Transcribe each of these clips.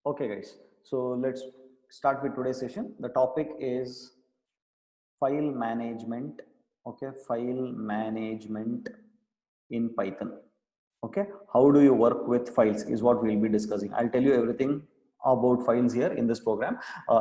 Okay, guys. So let's start with today's session. The topic is file management. Okay, file management in Python. Okay, how do you work with files is what we'll be discussing. I'll tell you everything about files here in this program,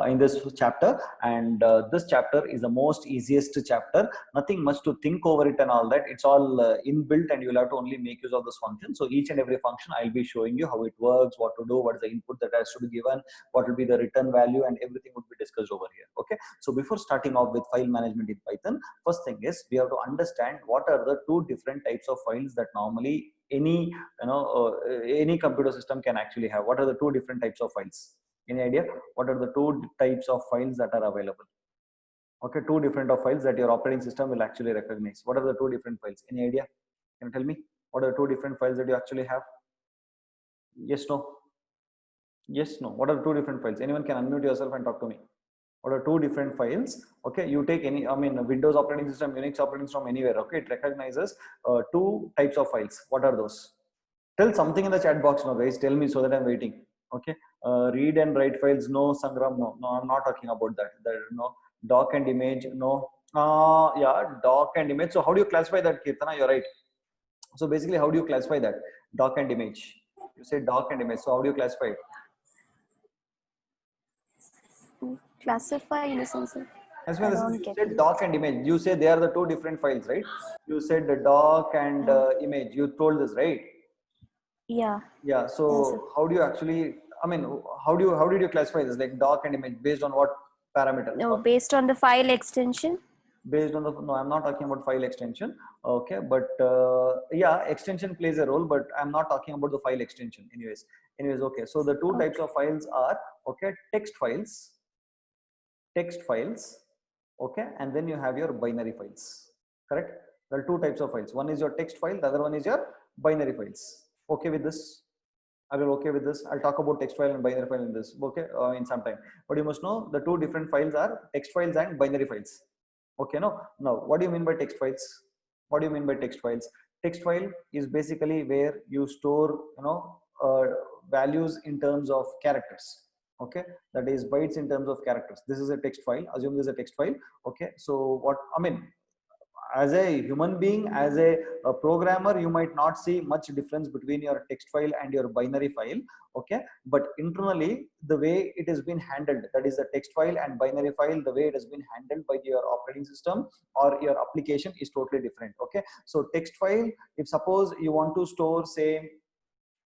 in this chapter, and this chapter is the most easiest chapter. Nothing much to think over it and all that. It's all inbuilt, and you'll have to only make use of this function. So each and every function I'll be showing you how it works, what to do, what is the input that has to be given, what will be the return value, and everything would be discussed over here. Okay, so before starting off with file management in Python, first thing is we have to understand what are the two different types of files that normally any computer system can actually have. What are the two different types of files? Any idea what are the two types of files that are available? Okay, two different of files that your operating system will actually recognize. What are the two different files? Any idea? Can you tell me what are the two different files that you actually have? Yes, no? Yes, no? What are the two different files? Anyone can unmute yourself and talk to me. What are two different files? Okay, you take any, I mean, Windows operating system, Unix operating system, anywhere. Okay, it recognizes two types of files. What are those? Tell something in the chat box now, guys. Tell me so that I'm waiting. Okay, read and write files, no. Sangram, no. No, I'm not talking about that. There, no. Doc and image, no. Yeah, doc and image. So how do you classify that, Kirtana? You're right. So basically, how do you classify that? Doc and image. You say doc and image. So how do you classify it? Classify in the sense of, As I well as don't you get said it. doc and image. You say they are the two different files, right? You said the doc and Uh, image. You told this, right? yeah, Yeah. yes, sir. So how do you actually? I mean, how did you classify this? Like doc and image based on what parameter? No, based on the file extension. Based on the, no, I'm not talking about file extension. Okay, but yeah, extension plays a role, but I'm not talking about the file extension. Anyways, okay. So the two types Okay. of files are, okay, text files, okay, and then you have your binary files. Correct? There are two types of files. One is your text file, the other one is your binary files. Okay with this? Are you okay with this? I'll talk about text file and binary file in this, okay, in some time. But you must know the two different files are text files and binary files. Okay, no. Now what do you mean by text files? What do you mean by text files? Text file is basically where you store, uh, values in terms of characters. Okay, that is bytes in terms of characters. This is a text file. Assume this is a text file. Okay, so what I mean, as a human being, as a programmer, you might not see much difference between your text file and your binary file. Okay, but internally the way it has been handled, that is the text file and binary file, the way it has been handled by your operating system or your application is totally different. Okay, so text file, if suppose you want to store, say,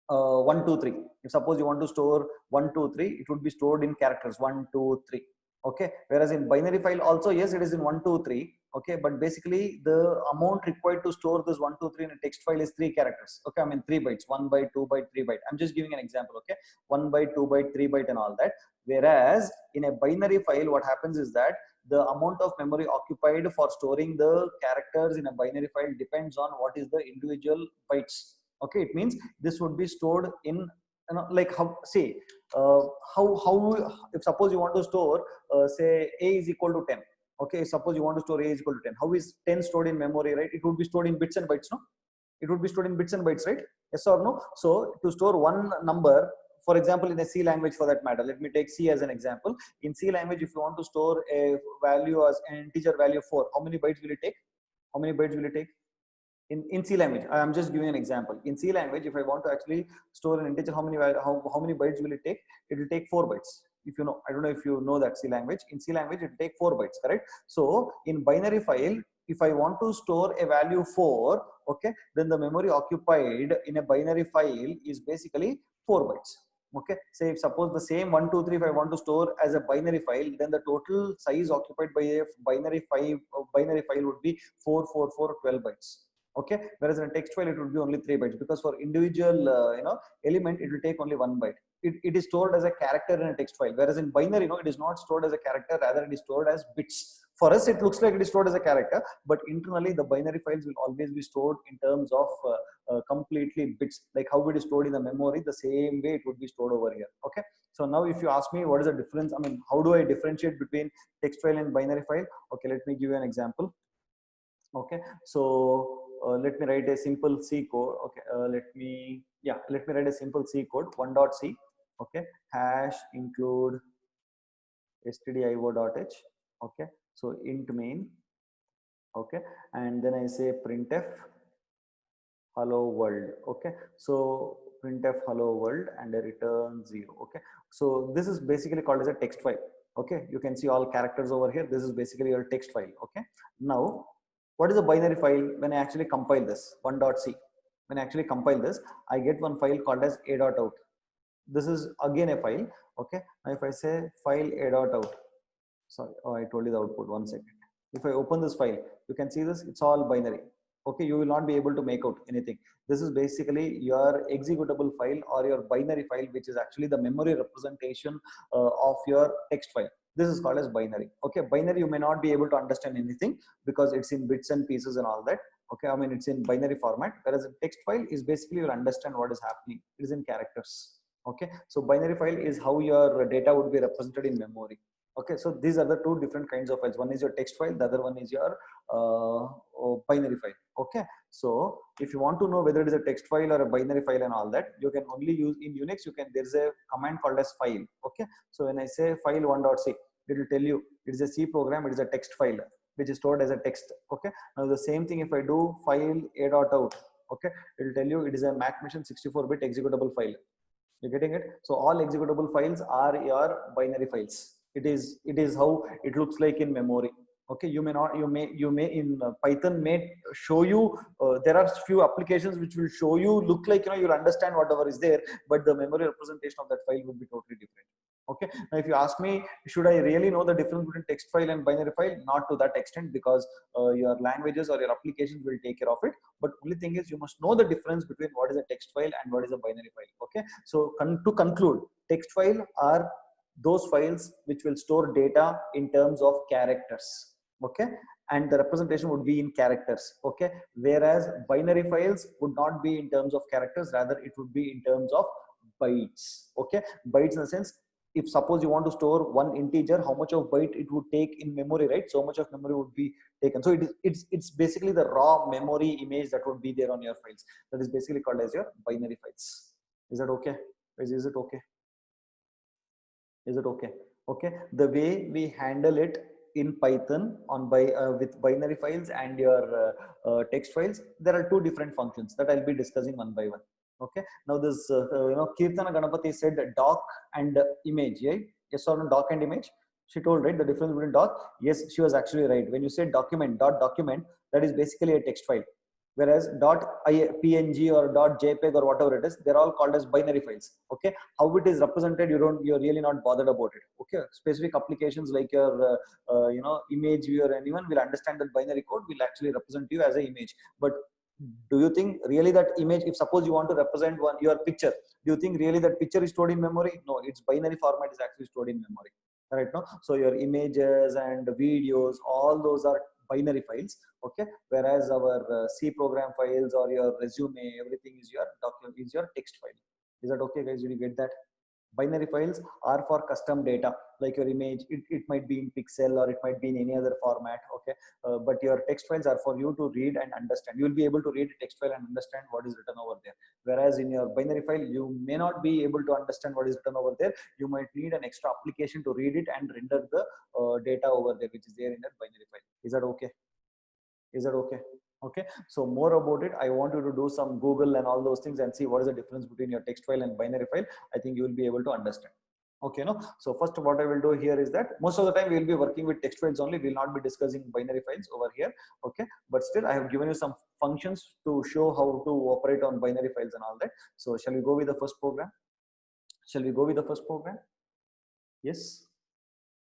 1 2 3, if suppose you want to store 1 2 3, it would be stored in characters 1 2 3. Okay, whereas in binary file also, yes, it is in 1 2 3. Okay, but basically the amount required to store this 1 2 3 in a text file is 3 characters. Okay, I mean 3 bytes, 1 byte, 2 byte, 3 byte. I'm just giving an example. Okay, 1 byte, 2 byte, 3 byte and all that. Whereas in a binary file, what happens is that the amount of memory occupied for storing the characters in a binary file depends on what is the individual bytes. Okay, it means this would be stored in, like, how, say, uh, how if suppose you want to store, say, a is equal to 10. Okay, suppose you want to store a is equal to 10, how is 10 stored in memory, right? It would be stored in bits and bytes, no? It would be stored in bits and bytes, right? Yes or no? So to store one number, for example, in a C language, for that matter, let me take C as an example. In C language, if you want to store a value as an integer value 4, how many bytes will it take? How many bytes will it take? In C language, I'm just giving an example. In C language, if I want to actually store an integer, how many bytes will it take? It will take 4 bytes. If you know, I don't know if you know that C language. In C language, it will take 4 bytes, correct? So in binary file, if I want to store a value 4, okay, then the memory occupied in a binary file is basically 4 bytes. Okay, say if suppose the same 1 2 3, if I want to store as a binary file, then the total size occupied by a binary file would be 4 4 4 12 bytes. Okay, whereas in a text file it would be only 3 bytes, because for individual element it will take only 1 byte. It is stored as a character in a text file, whereas in binary, no, it is not stored as a character, rather it is stored as bits. For us it looks like it is stored as a character, but internally the binary files will always be stored in terms of completely bits, like how it is stored in the memory, the same way it would be stored over here. Okay, so now if you ask me what is the difference, I mean, how do I differentiate between text file and binary file? Okay, let me give you an example. Okay, so let me write a simple C code. Okay, let me write a simple C code, 1.c. Okay, hash include stdio.h. Okay, so int main. Okay, and then I say printf hello world. Okay, so printf hello world and I return 0. Okay, so this is basically called as a text file. Okay, you can see all characters over here. This is basically your text file. Okay, now what is a binary file? When I actually compile this 1.c, when I actually compile this, I get one file called as a.out. This is again a file. Okay, now if I say file a.out, sorry, oh, I told you the output. 1 second. If I open this file, you can see this, it's all binary. Okay, you will not be able to make out anything. This is basically your executable file or your binary file, which is actually the memory representation of your text file. This is called as binary. Okay, binary, you may not be able to understand anything because it's in bits and pieces and all that. Okay, I mean, it's in binary format, whereas a text file is basically you'll understand what is happening. It is in characters. Okay, so binary file is how your data would be represented in memory. Okay, so these are the two different kinds of files. One is your text file, the other one is your binary file. Okay, so if you want to know whether it is a text file or a binary file and all that, you can only use in Unix. You can, there's a command called as file. Okay, so when I say file 1.c, it will tell you it is a C program, it is a text file which is stored as a text. Okay, now the same thing if I do file a.out, okay, it will tell you it is a Mac Machine 64-bit executable file. You're getting it? So all executable files are your binary files. It is how it looks like in memory. Okay, you may not, you may in Python may show you, there are few applications which will show you, look like, you'll understand whatever is there, but the memory representation of that file would be totally different. Okay, now if you ask me, should I really know the difference between text file and binary file? Not to that extent, because your languages or your applications will take care of it. But only thing is, you must know the difference between what is a text file and what is a binary file. Okay, so to conclude, text file are those files which will store data in terms of characters. Okay, and the representation would be in characters. Okay, whereas binary files would not be in terms of characters, rather it would be in terms of bytes. Okay, bytes in the sense, if suppose you want to store one integer, how much of byte it would take in memory, right? So much of memory would be taken. So it's basically the raw memory image that would be there on your files. That is basically called as your binary files. Is that okay? Is it okay? Is it okay? Okay, the way we handle it in Python with binary files and your text files, there are two different functions that I'll be discussing one by one. Okay, now this Kirtana Ganapati said doc and image, right? Yes or no, doc and image? She told, right, the difference between doc. Yes, she was actually right. When you say document, dot document, that is basically a text file, whereas .png or .jpeg or whatever it is, they're all called as binary files. Okay, how it is represented, you're really not bothered about it. Okay, specific applications like your image viewer, anyone will understand that binary code will actually represent you as an image. But do you think really that image, if suppose you want to represent your picture, do you think really that picture is stored in memory? No, its binary format is actually stored in memory, right? No, so your images and videos, all those are binary files. Okay, whereas our C program files or your resume, everything is your document, is your text file. Is that okay, guys? Did you get that? Binary files are for custom data, like your image, it might be in pixel or it might be in any other format. Okay, but your text files are for you to read and understand. You will be able to read a text file and understand what is written over there, whereas in your binary file you may not be able to understand what is written over there. You might need an extra application to read it and render the data over there, which is there in that binary file. Is that okay? Is that okay? Okay, so more about it, I want you to do some Google and all those things and see what is the difference between your text file and binary file. I think you will be able to understand. Okay, no, so first what I will do here is that most of the time we will be working with text files only. We will not be discussing binary files over here. Okay, but still I have given you some functions to show how to operate on binary files and all that. So shall we go with the first program? Shall we go with the first program? Yes,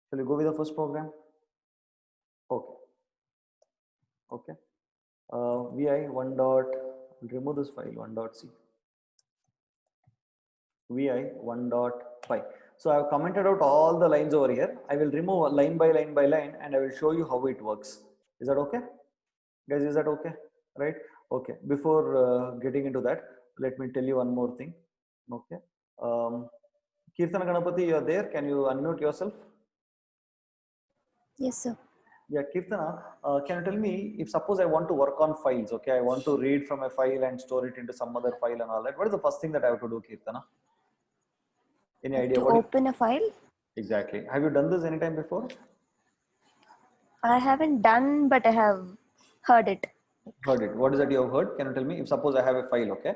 shall we go with the first program? Okay, okay. Vi one dot, remove this file, one dot c, vi one dot py. So I have commented out all the lines over here. I will remove line by line by line and I will show you how it works. Is that okay, guys? Is that okay? Right? Okay, before getting into that, let me tell you one more thing. Okay, Kirtana Ganapati, you are there, can you unmute yourself? Yes, sir. Yeah, Kirtana, can you tell me, if suppose I want to work on files, okay, I want to read from a file and store it into some other file and all that, what is the first thing that I have to do, Kirtana? Any idea To what? open a file? Exactly. Have you done this anytime before? I haven't done, but I have heard it. Heard it. What is that you have heard? Can you tell me? If suppose I have a file, okay?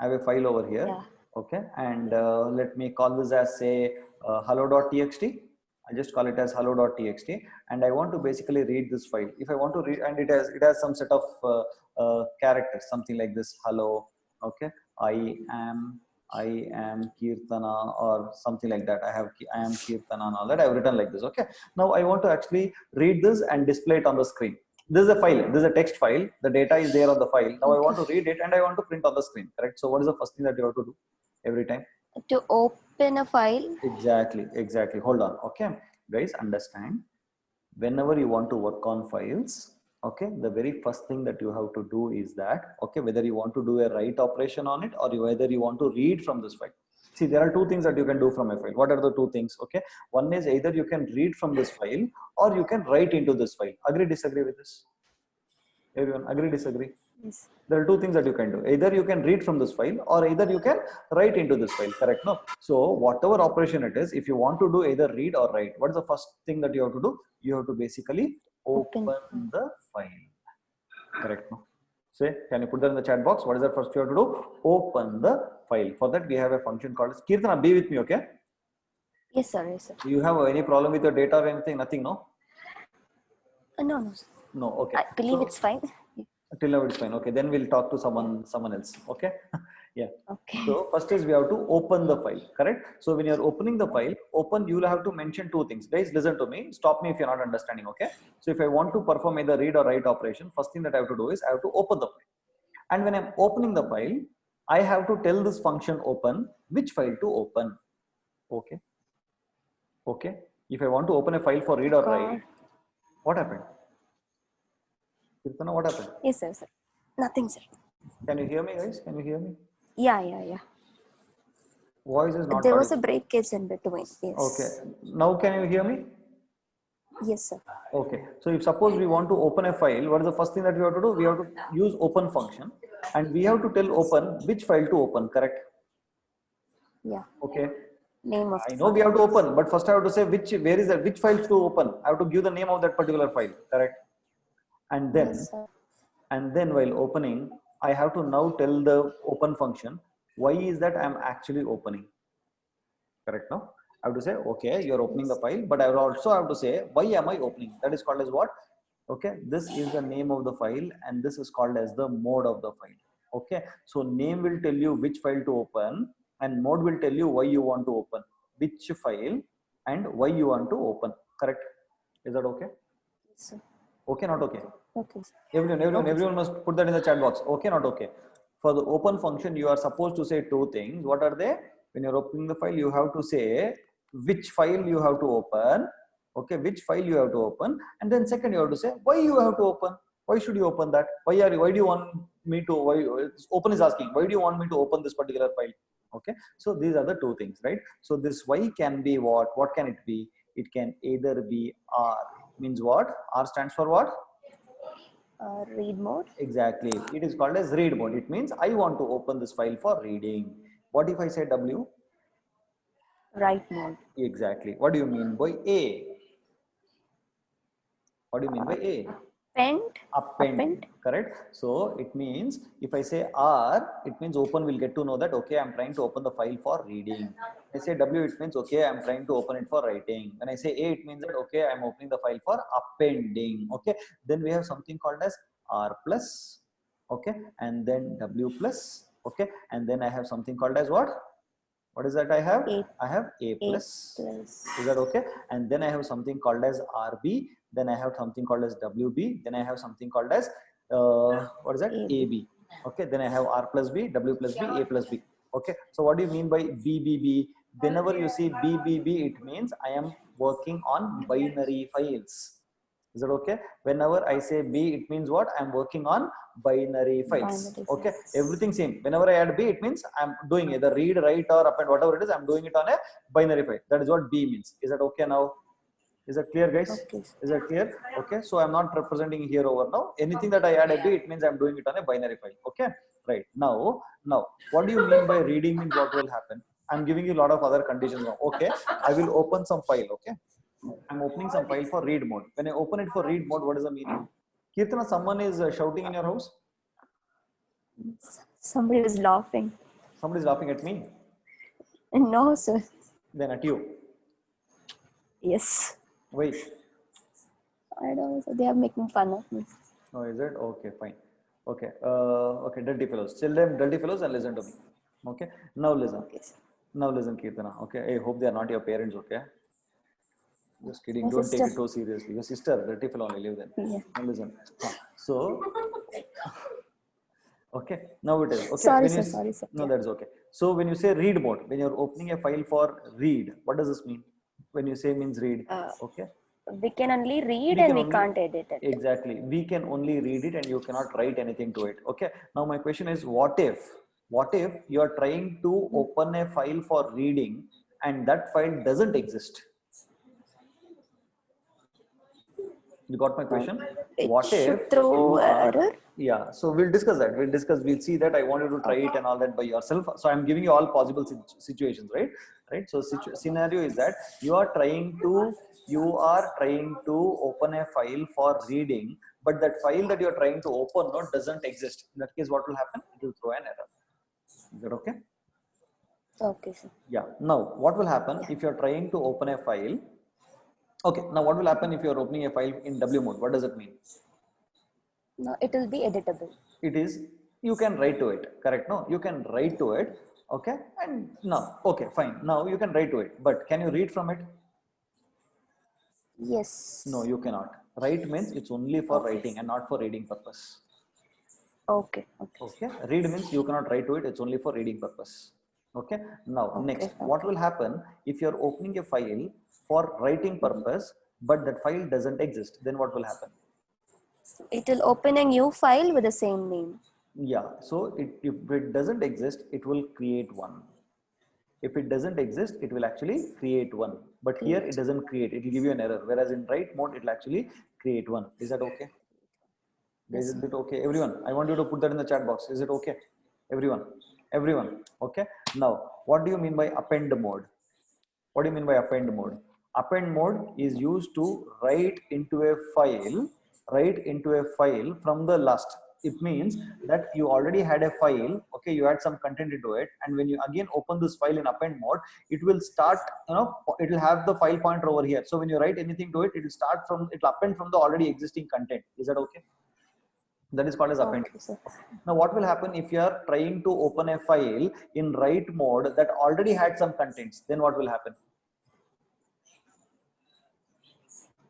I have a file over here, Yeah. okay? And let me call this as say hello.txt. I just call it as hello.txt, and I want to basically read this file. If I want to read, and it has some set of characters, something like this, hello, okay? I am I am Kirtana or something like that. I am Kirtana and all that. I've written like this. Okay. Now I want to actually read this and display it on the screen. This is a file. This is a text file. The data is there on the file. Now I want to read it and I want to print on the screen. Correct. So what is the first thing that you have to do every time? To open a file? Exactly. Exactly. Hold on. Okay. Guys, understand. Whenever you want to work on files, okay, the very first thing that you have to do is that, okay, whether you want to do a write operation on it or whether you want to read from this file. See, there are two things that you can do from a file. What are the two things? Okay, one is either you can read from this file or you can write into this file. Agree, disagree with this? Everyone agree, disagree? Yes. There are two things that you can do. Either you can read from this file or either you can write into this file, correct? No. So whatever operation it is, if you want to do either read or write, what is the first thing that you have to do? You have to basically open the file, correct? No. Say, can you put that in the chat box? What is that first you have to do? Open the file. For that we have a function called Kirtana, be with me, okay? Yes, sir. Yes, sir. Do you have any problem with your data or anything? Nothing, no? No, no, sir. No, okay. I believe it's fine. Till now it's fine. Okay, then we'll talk to someone else. Okay. Yeah. Okay. So first is we have to open the file, correct? So when you're opening the file, you will have to mention two things. Guys, listen to me. Stop me if you're not understanding. Okay. So if I want to perform either read or write operation, first thing that I have to do is I have to open the file. And when I'm opening the file, I have to tell this function open which file to open. Okay. Okay. If I want to open a file for read or write, what happened? Kirtana, what happened? Yes, sir. Nothing, sir. Can you hear me, guys? Can you hear me? Yeah. Voice is not There was audible. a breakage in between. Yes. Okay. Now can you hear me? Yes, sir. Okay. So if suppose we want to open a file, what is the first thing that we have to do? We have to use open function and we have to tell open which file to open, correct? Yeah. Okay. Name of I the know we file. have to open, but first I have to say which file to open. I have to give the name of that particular file, correct? And Yes, sir. then while opening, I have to now tell the open function, why is that I'm actually opening? Correct now? I have to say, okay, you're opening the Yes. file, but I will also have to say, why am I opening? That is called as what? Okay, this is the name of the file and this is called as the mode of the file. Okay, so name will tell you which file to open and mode will tell you why you want to open, which file and why you want to open. Correct? Is that okay? Yes, sir. Okay, not okay? Okay, sir. Everyone must put that in the chat box. Okay, not okay? For the open function, you are supposed to say two things. What are they? When you're opening the file, you have to say which file you have to open. Okay, which file you have to open, and then second you have to say why you have to open. Why should you open that? Why do you want me to? Why open is asking? Why do you want me to open this particular file? Okay, so these are the two things, right? So this why can be what? What can it be? It can either be R. Means what? R stands for what? Read mode. Exactly. It is called as read mode. It means I want to open this file for reading. What if I say W? Write mode. Exactly. What do you mean by A? What do you mean by A? Append. Append. Correct. So it means if I say R, it means open will get to know that, okay, I'm trying to open the file for reading. When I say W, it means, okay, I'm trying to open it for writing. When I say A, it means that, okay, I'm opening the file for appending. Okay. Then we have something called as R plus. Okay. And then W plus. Okay. And then I have something called as what? What is that I have? I have A plus. Is that okay? And then I have something called as RB. Then I have something called as WB. Then I have something called as what is that? AB. Okay. Then I have R plus B, W plus B, A plus B. Okay. So what do you mean by BBB? Whenever you see BBB, it means I am working on binary files. Is that okay? Whenever I say B, it means what? I'm working on binary files. Okay, everything same. Whenever I add B, it means I'm doing either read, write, or append, whatever it is, I'm doing it on a binary file. That is what B means. Is that okay now? Is that clear, guys? Okay. Is that clear? Okay, so I'm not representing here over now. Anything that I add a B, it means I'm doing it on a binary file. Okay, right. Now, what do you mean by reading means what will happen? I'm giving you a lot of other conditions now. Okay, I will open some file. Okay, I'm opening some file for read mode. When I open it for read mode, what is the meaning? Kirtana, someone is shouting in your house. Somebody was laughing. Somebody is laughing at me. No, sir. Then at you. Yes. Wait. I don't know. So they are making fun of me. Oh, is it? Okay, fine. Okay. Okay, dirty fellows. Tell them dirty fellows and listen to me. Okay. Now listen. Okay, sir. Now listen, Kirtana. Okay. I hope they are not your parents. Okay. Just kidding. My Don't take sister. it too seriously. Your sister, dirty fellow only. Leave them. Yeah. Now listen. So. Okay. Now it is. Okay. Sorry, When sir. you Sorry, sir. no, Yeah. that's okay. So when you say read mode, when you're opening a file for read, what does this mean? When you say means read. Okay. We can only read We and can we only- can't edit it. Exactly. We can only read it and you cannot write anything to it. Okay. Now my question is, what if you are trying to open a file for reading and that file doesn't exist? You got my question? It What should if throw you are, error. yeah, so we'll discuss that. We'll see that. I want you to try it and all that by yourself. So I'm giving you all possible situations, right? So scenario is that you are trying to open a file for reading, but that file that you're trying to open doesn't exist. In that case, what will happen? It will throw an error. Is that okay? Okay, sir. Yeah. Now, what will happen if you're trying to open a file? Okay. Now, what will happen if you're opening a file in W mode? What does it mean? No, it will be editable. It is, you can write to it, correct? No, you can write to it. Okay. And now, okay, fine. Now you can write to it, but can you read from it? Yes. No, you cannot. Write means it's only for Okay. writing and not for reading purpose. Okay. Okay. Okay. Read means you cannot write to it. It's only for reading purpose. Okay. Now, Okay, next, okay. what will happen if you're opening a file for writing purpose, but that file doesn't exist? Then what will happen? It will open a new file with the same name. Yeah. So if it doesn't exist, it will create one. If it doesn't exist, it will actually create one. But here it doesn't create. It will give you an error. Whereas in write mode, it will actually create one. Is that okay? Yes, Is it okay? Everyone, I want you to put that in the chat box. Is it okay? Everyone. Okay. Now, what do you mean by append mode? What do you mean by append mode? Append mode is used to write into a file from the last. It means that you already had a file, okay, you had some content into it, and when you again open this file in append mode, it will start, it will have the file pointer over here. So when you write anything to it, it will append from the already existing content. Is that okay? That is called as append. Okay, sir. Now, what will happen if you are trying to open a file in write mode that already had some contents? Then what will happen?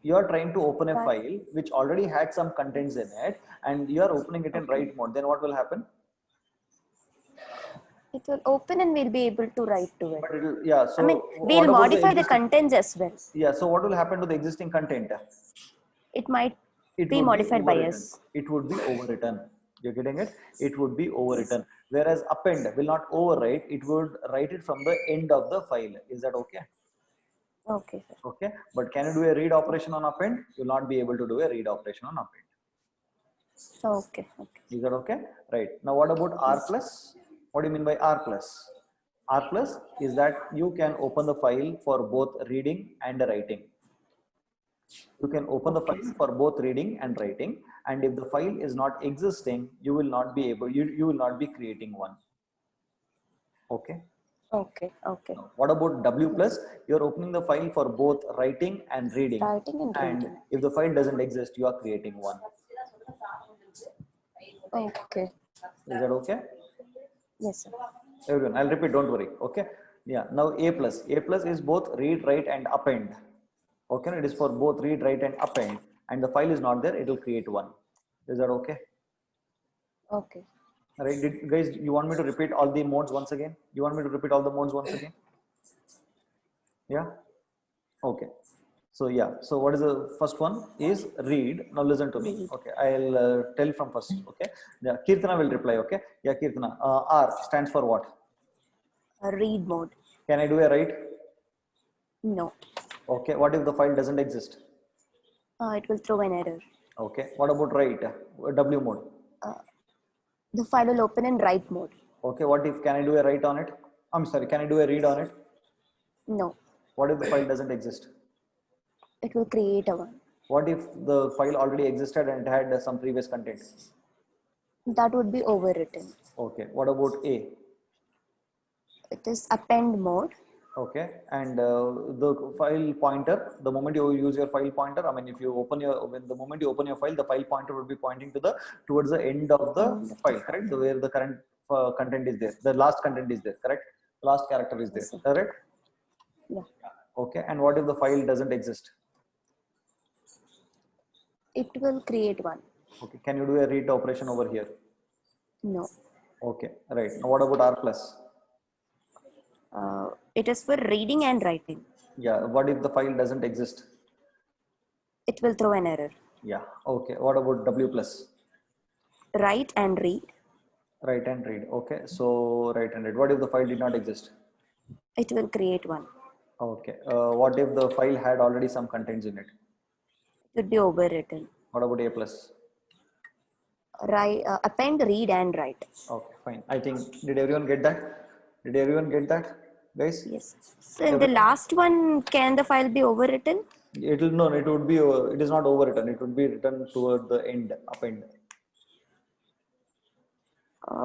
You are trying to open a file which already had some contents in it, and you are opening it in write mode. Then what will happen? It will open and we'll be able to write to it. But it will, yeah. So I mean, what we'll about modify the existing- contents as well. Yeah. So what will happen to the existing content? It might It be would modified by overwritten. us. It would be overwritten. You're getting it? It would be overwritten. Whereas append will not overwrite. It would write it from the end of the file. Is that okay? Okay, sir. Okay. But can you do a read operation on append? You'll not be able to do a read operation on append. Okay. Okay. Is that okay? Right. Now what about R plus? What do you mean by R plus? R plus is that you can open the file for both reading and writing. You can open the file for both reading and writing, and if the file is not existing, you will not be able, you will not be creating one. Okay. Okay. Okay. What about W plus? You're opening the file for both writing and reading. Writing and And reading. if the file doesn't exist, you are creating one. Okay. Is that okay? Yes, sir. Everyone, I'll repeat, don't worry. Okay. Yeah. Now A plus. A plus is both read, write, and append. Okay. It is for both read, write, and append. And the file is not there, it will create one. Is that okay? Okay. Right. Guys, you want me to repeat all the modes once again? You want me to repeat all the modes once again? Yeah. Okay. So yeah. So what is the first one? Is read. Now listen to me. Okay. I'll tell from first. Okay. Yeah. Kirtana will reply. Okay. Yeah. Kirtana. R stands for what? Read mode. Can I do a write? No. Okay. What if the file doesn't exist? It will throw an error. Okay. What about write? W mode. The file will open in write mode. Okay. What if can I do a write on it? I'm sorry, can I do a read on it? No, What if the file doesn't exist? it will create a one. What if the file already existed and it had some previous content? That would be overwritten. Okay, what about A? It is append mode. Okay, and the file pointer, the moment you use your file pointer, I mean, if you open your, when the moment you open your file, the file pointer will be pointing to the, towards the end of the End of the file, correct? The, where the current content is there, the last content is there, correct? Last character is there, Yes, sir. correct? Yeah. Okay, and what if the file doesn't exist? It will create one. Okay, can you do a read operation over here? No. Okay, right. Now what about R plus? It is for reading and writing. Yeah, what if the file doesn't exist? It will throw an error. Yeah, okay. What about W plus? Write and read. Write and read. Okay, so write and read. What if the file did not exist? It will create one. Okay, what if the file had already some contents in it? It would be overwritten. What about A plus? Append, read, and write. Okay, fine. I think, did everyone get that? Did everyone get that, guys? Yes. So in the last one, can the file be overwritten? It will, no, it would be, it is not overwritten. It would be written toward the end, append.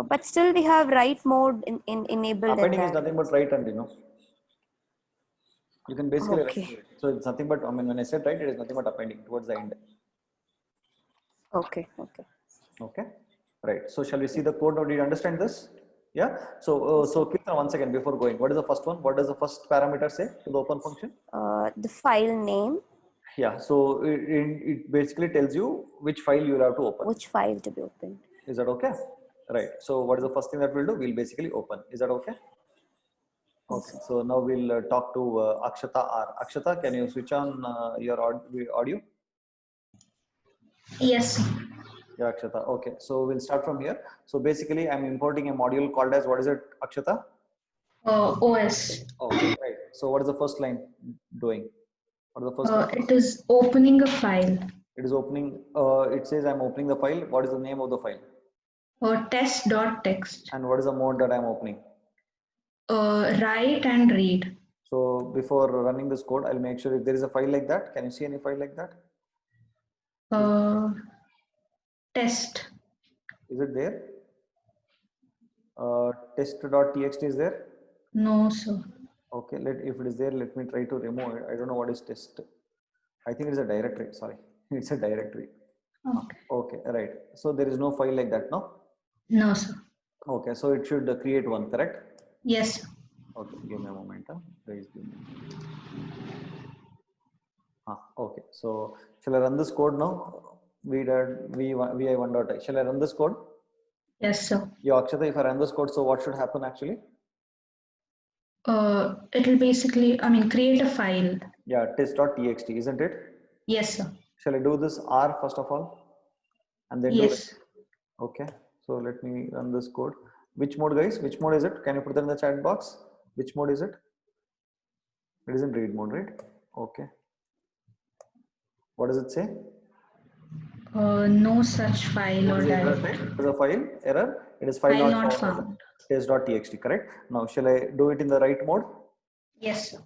But still we have write mode enabled in Appending is that. nothing but write and, you can basically Okay. write. So it's nothing but, I mean, when I said write, it is nothing but appending towards the end. Okay. Okay. Okay, right. So shall we see the code now? Did you understand this? Yeah. So, Kirtan, once again, before going, what is the first one? What does the first parameter say to the open function? The file name, Yeah. So it basically tells you which file you will have to open. which file to be opened. Is that okay? Right. So what is the first thing that we'll do? We'll basically open. Is that okay? Okay. So now we'll talk to Akshata R. Akshata, can you switch on your audio? Yes. Yeah, Akshata. Okay. So we'll start from here. So basically, I'm importing a module called as, what is it, Akshata? OS. Okay, right. So what is the first line doing? What is the first line? It is opening a file. It is opening, it says I'm opening the file. What is the name of the file? Test.txt. And what is the mode that I'm opening? Write and read. So before running this code, I'll make sure if there is a file like that. Can you see any file like that? Test. Is it there? Test.txt is there? No, sir. Okay, if it is there, let me try to remove it. I don't know what is test. I think it is a directory. Sorry, it's a directory. Okay. Okay, right. So there is no file like that, no? No, sir. Okay, so it should create one, correct? Yes. Okay, give me a moment. Please give me. Okay, so shall I run this code now? vi1.i. Shall I run this code? Yes, sir. Yeah, Akshata, if I run this code, so what should happen actually? It will basically, create a file. Yeah, test.txt, isn't it? Yes, sir. Shall I do this R first of all? And then Yes. Okay, so let me run this code. Which mode, guys? Which mode is it? Can you put that in the chat box? Which mode is it? It is in read mode, right? Okay. What does it say? No such file or directory. directory. It is a file error. It is file not found. Test.txt, correct? Now, shall I do it in the write mode? Yes, sir.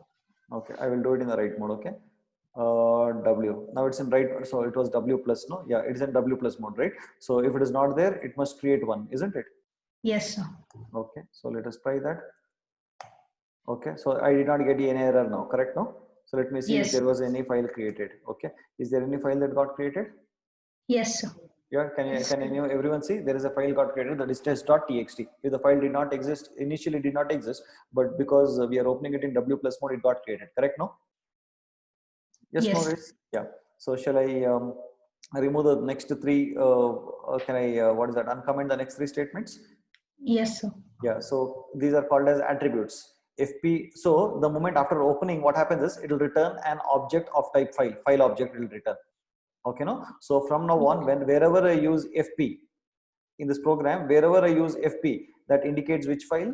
Okay, I will do it in the write mode. Okay. W. Now it's in write. So it was W plus, no? Yeah, it's in W plus mode, right? So if it is not there, it must create one, isn't it? Yes, sir. Okay. So let us try that. Okay. So I did not get any error now, correct? No. So let me see if there was any file created. Okay. Is there any file that got created? Yes, sir. Yeah, everyone see there is a file got created, that is test.txt. If the file did not exist, initially did not exist, but because we are opening it in W plus mode, it got created, correct? No? Yes, Yes. Maurice? Yeah. So shall I remove the next three, can I, what is that, uncomment the next three statements? Yes, sir. Yeah, so these are called as attributes. FP, so the moment after opening, what happens is it will return an object of type file, file object will return. Okay, no? So from now on, wherever I use FP in this program, wherever I use FP, that indicates which file?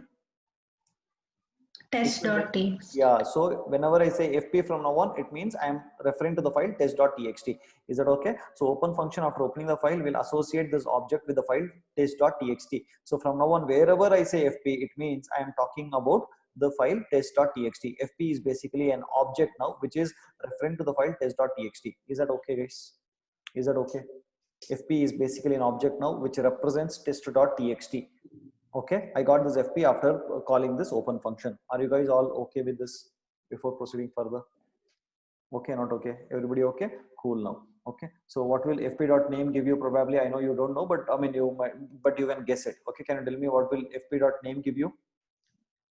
Test.txt. Yeah, so whenever I say FP from now on, it means I am referring to the file test.txt. Is that okay? So open function after opening the file will associate this object with the file test.txt. So from now on, wherever I say FP, it means I am talking about the file test.txt. FP is basically an object now which is referring to the file test.txt. Is that okay, guys? Is that okay? FP is basically an object now which represents test.txt. Okay, I got this FP after calling this open function. Are you guys all okay with this before proceeding further? Okay, not okay? Everybody okay? Cool now. Okay, so what will fp.name give you? Probably, I know you don't know, but I mean you might, but you can guess it. Okay, can you tell me what will fp.name give you?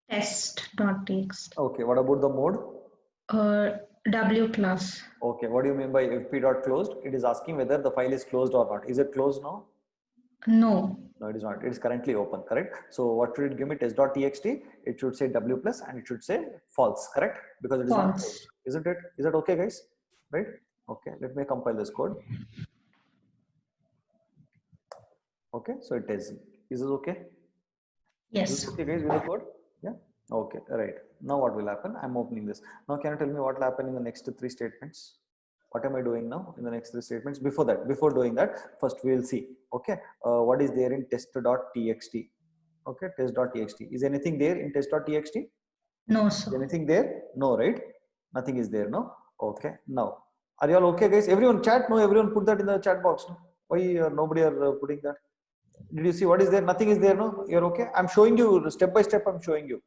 Test.txt. Okay, what about the mode? W class. Okay, what do you mean by fp.closed? It is asking whether the file is closed or not. Is it closed now? No. No, it is not. It is currently open, correct? So what should it give me? Test.txt. It should say W plus and it should say false, correct? Because it is not False. closed. Isn't it? Is that okay, guys? Right? Okay, let me compile this code. Okay, so it is. Is this okay? Is Yes. this okay, guys, with the code? Yeah. Okay, right. Now what will happen? I'm opening this. Now, can you tell me what will happen in the next three statements? What am I doing now in the next three statements? Before that, before doing that, first we will see. Okay, what is there in test.txt? Okay, test.txt. Is anything there in test.txt? No, Is sir. anything there? No, right? Nothing is there. No. Okay. Now, are you all okay, guys? Everyone chat. No, everyone put that in the chat box. No? Why nobody are putting that? Did you see what is there? Nothing is there. No, you're okay. I'm showing you step by step. I'm showing you.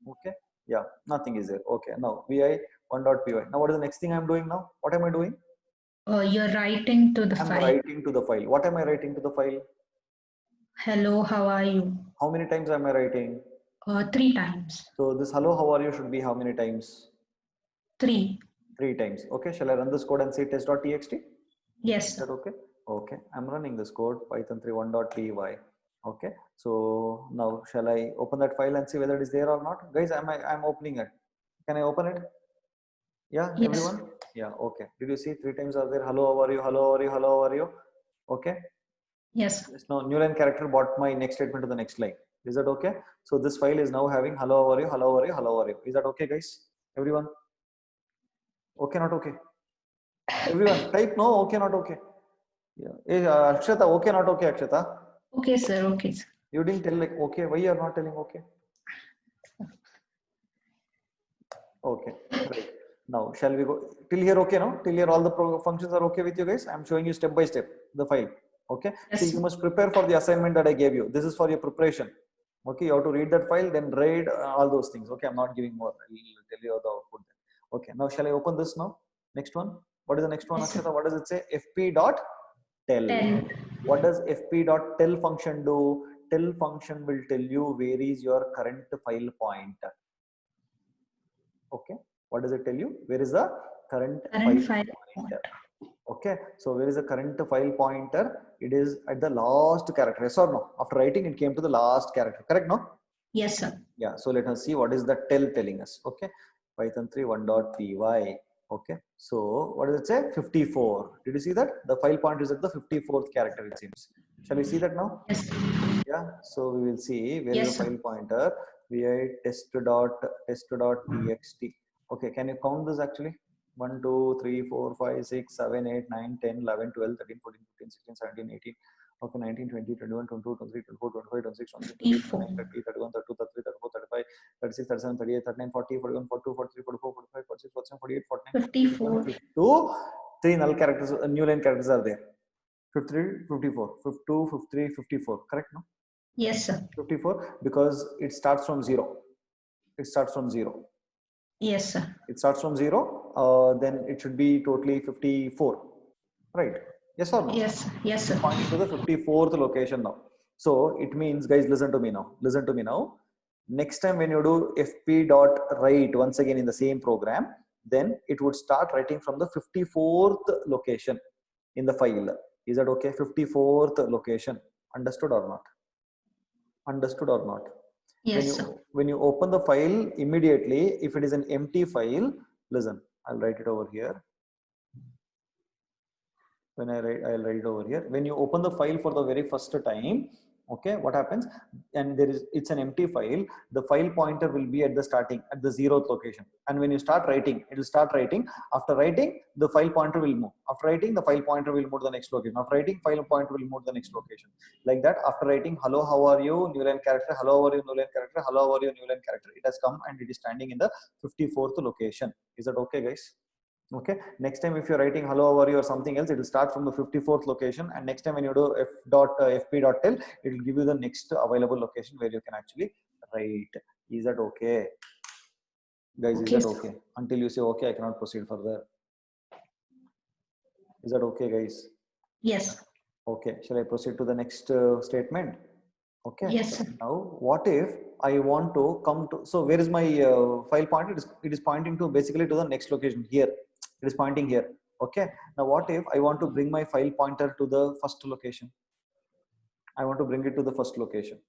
Okay. Yeah, nothing is there. Okay. Now vi 1.py. Now, what is the next thing I'm doing now? What am I doing? You're writing to the I'm file. writing to the file. What am I writing to the file? Hello, how are you? How many times am I writing? 3 times. So this hello, how are you should be how many times? 3. 3 times. Okay. Shall I run this code and say test.txt? Yes, Is sir. that okay? Okay. I'm running this code Python 3 1.py. Okay. So now shall I open that file and see whether it is there or not? Guys, I'm opening it. Can I open it? Yeah, Yes. everyone? Yeah, okay. Did you see 3 times are there? Hello, how are you? Hello, how are you? Hello, how are you? Okay. Yes. Yes, now new line character brought my next statement to the next line. Is that okay? So this file is now having hello, how are you? Hello, how are you? Hello, how are you? Is that okay, guys? Everyone? Okay, not okay? Everyone, type no, okay, not okay. Yeah. Hey, Akshata, okay, not okay, Akshata? Okay, sir. Okay, sir. You didn't tell like okay. Why you are not telling okay? Okay, right. Now, shall we go till here? Okay, now till here, all the functions are okay with you guys. I'm showing you step by step the file. Okay. Yes, See, sir. you must prepare for the assignment that I gave you. This is for your preparation. Okay, you have to read that file, then read all those things. Okay, I'm not giving more. I'll tell you the output. Then. Okay, now shall I open this now? Next one. What is the next one, Yes, sir. Akshata? What does it say? fp.tell. 10. What does fp.tell function do? Tell function will tell you where is your current file pointer. Okay, what does it tell you? Where is the current Current file file pointer? Okay, so where is the current file pointer? It is at the last character. Yes or no? After writing, it came to the last character. Correct? No? Yes, sir. Yeah. So let us see what is the tell telling us. Okay, Python 3 1.py. Okay, so what does it say? 54. Did you see that? The file pointer is at the 54th character, it seems. Shall we see that now? Yes, sir. Yeah, so we will see where is Yes, the sir. file pointer. Vi test.txt. Okay, can you count this actually? 1, 2, 3, 4, 5, 6, 7, 8, 9, 10, 11, 12, 13, 14, 15, 16, 17, 18. Okay, 19, 20, 21, 22, 23, 24, 25, 26, 27, 28, 54. 29, 30, 31, 32, 33, 34, 35, 36, 37, 38, 39, 40, 41, 42, 43, 44, 45, 46, 47, 48, 49, 50, 51, 54. 52. Three null characters, new line characters are there. 53, 54, 52, 53, 54. Correct, no? Yes, sir. 54 because it starts from 0. It starts from 0. Yes, sir. It starts from 0. Then it should be totally 54. Right? Yes or no? Yes, sir. Yes, It's sir. pointing to the 54th location now. So it means, guys, listen to me now. Listen to me now. Next time when you do fp.write once again in the same program, then it would start writing from the 54th location in the file. Is that okay? 54th location. Understood or not? Understood or not? Yes, sir. When you open the file immediately, if it is an empty file, listen, I'll write it over here. I'll write it over here. When you open the file for the very first time, Okay, what happens? And it's an empty file. The file pointer will be at the starting, at the 0th location. And when you start writing, it will start writing. After writing, the file pointer will move. After writing, the file pointer will move to the next location. After writing, file pointer will move to the next location. Like that. After writing, hello, how are you? New line character. Hello, how are you? New line character. Hello, how are you? New line character. It has come and it is standing in the 54th location. Is that okay, guys? Okay, next time if you're writing hello, how are you or something else, it will start from the 54th location, and next time when you do fp.tell, it will give you the next available location where you can actually write. Is that okay, guys? Okay, Is that sir. okay? Until you say okay, I cannot proceed further. Is that okay, guys? Yes. Okay, shall I proceed to the next statement? Okay. Yes, sir. Now, what if I want to come to, so where is my file pointer? It is pointing to basically to the next location here. It is pointing here. Okay. Now, what if I want to bring my file pointer to the first location? I want to bring it to the first location.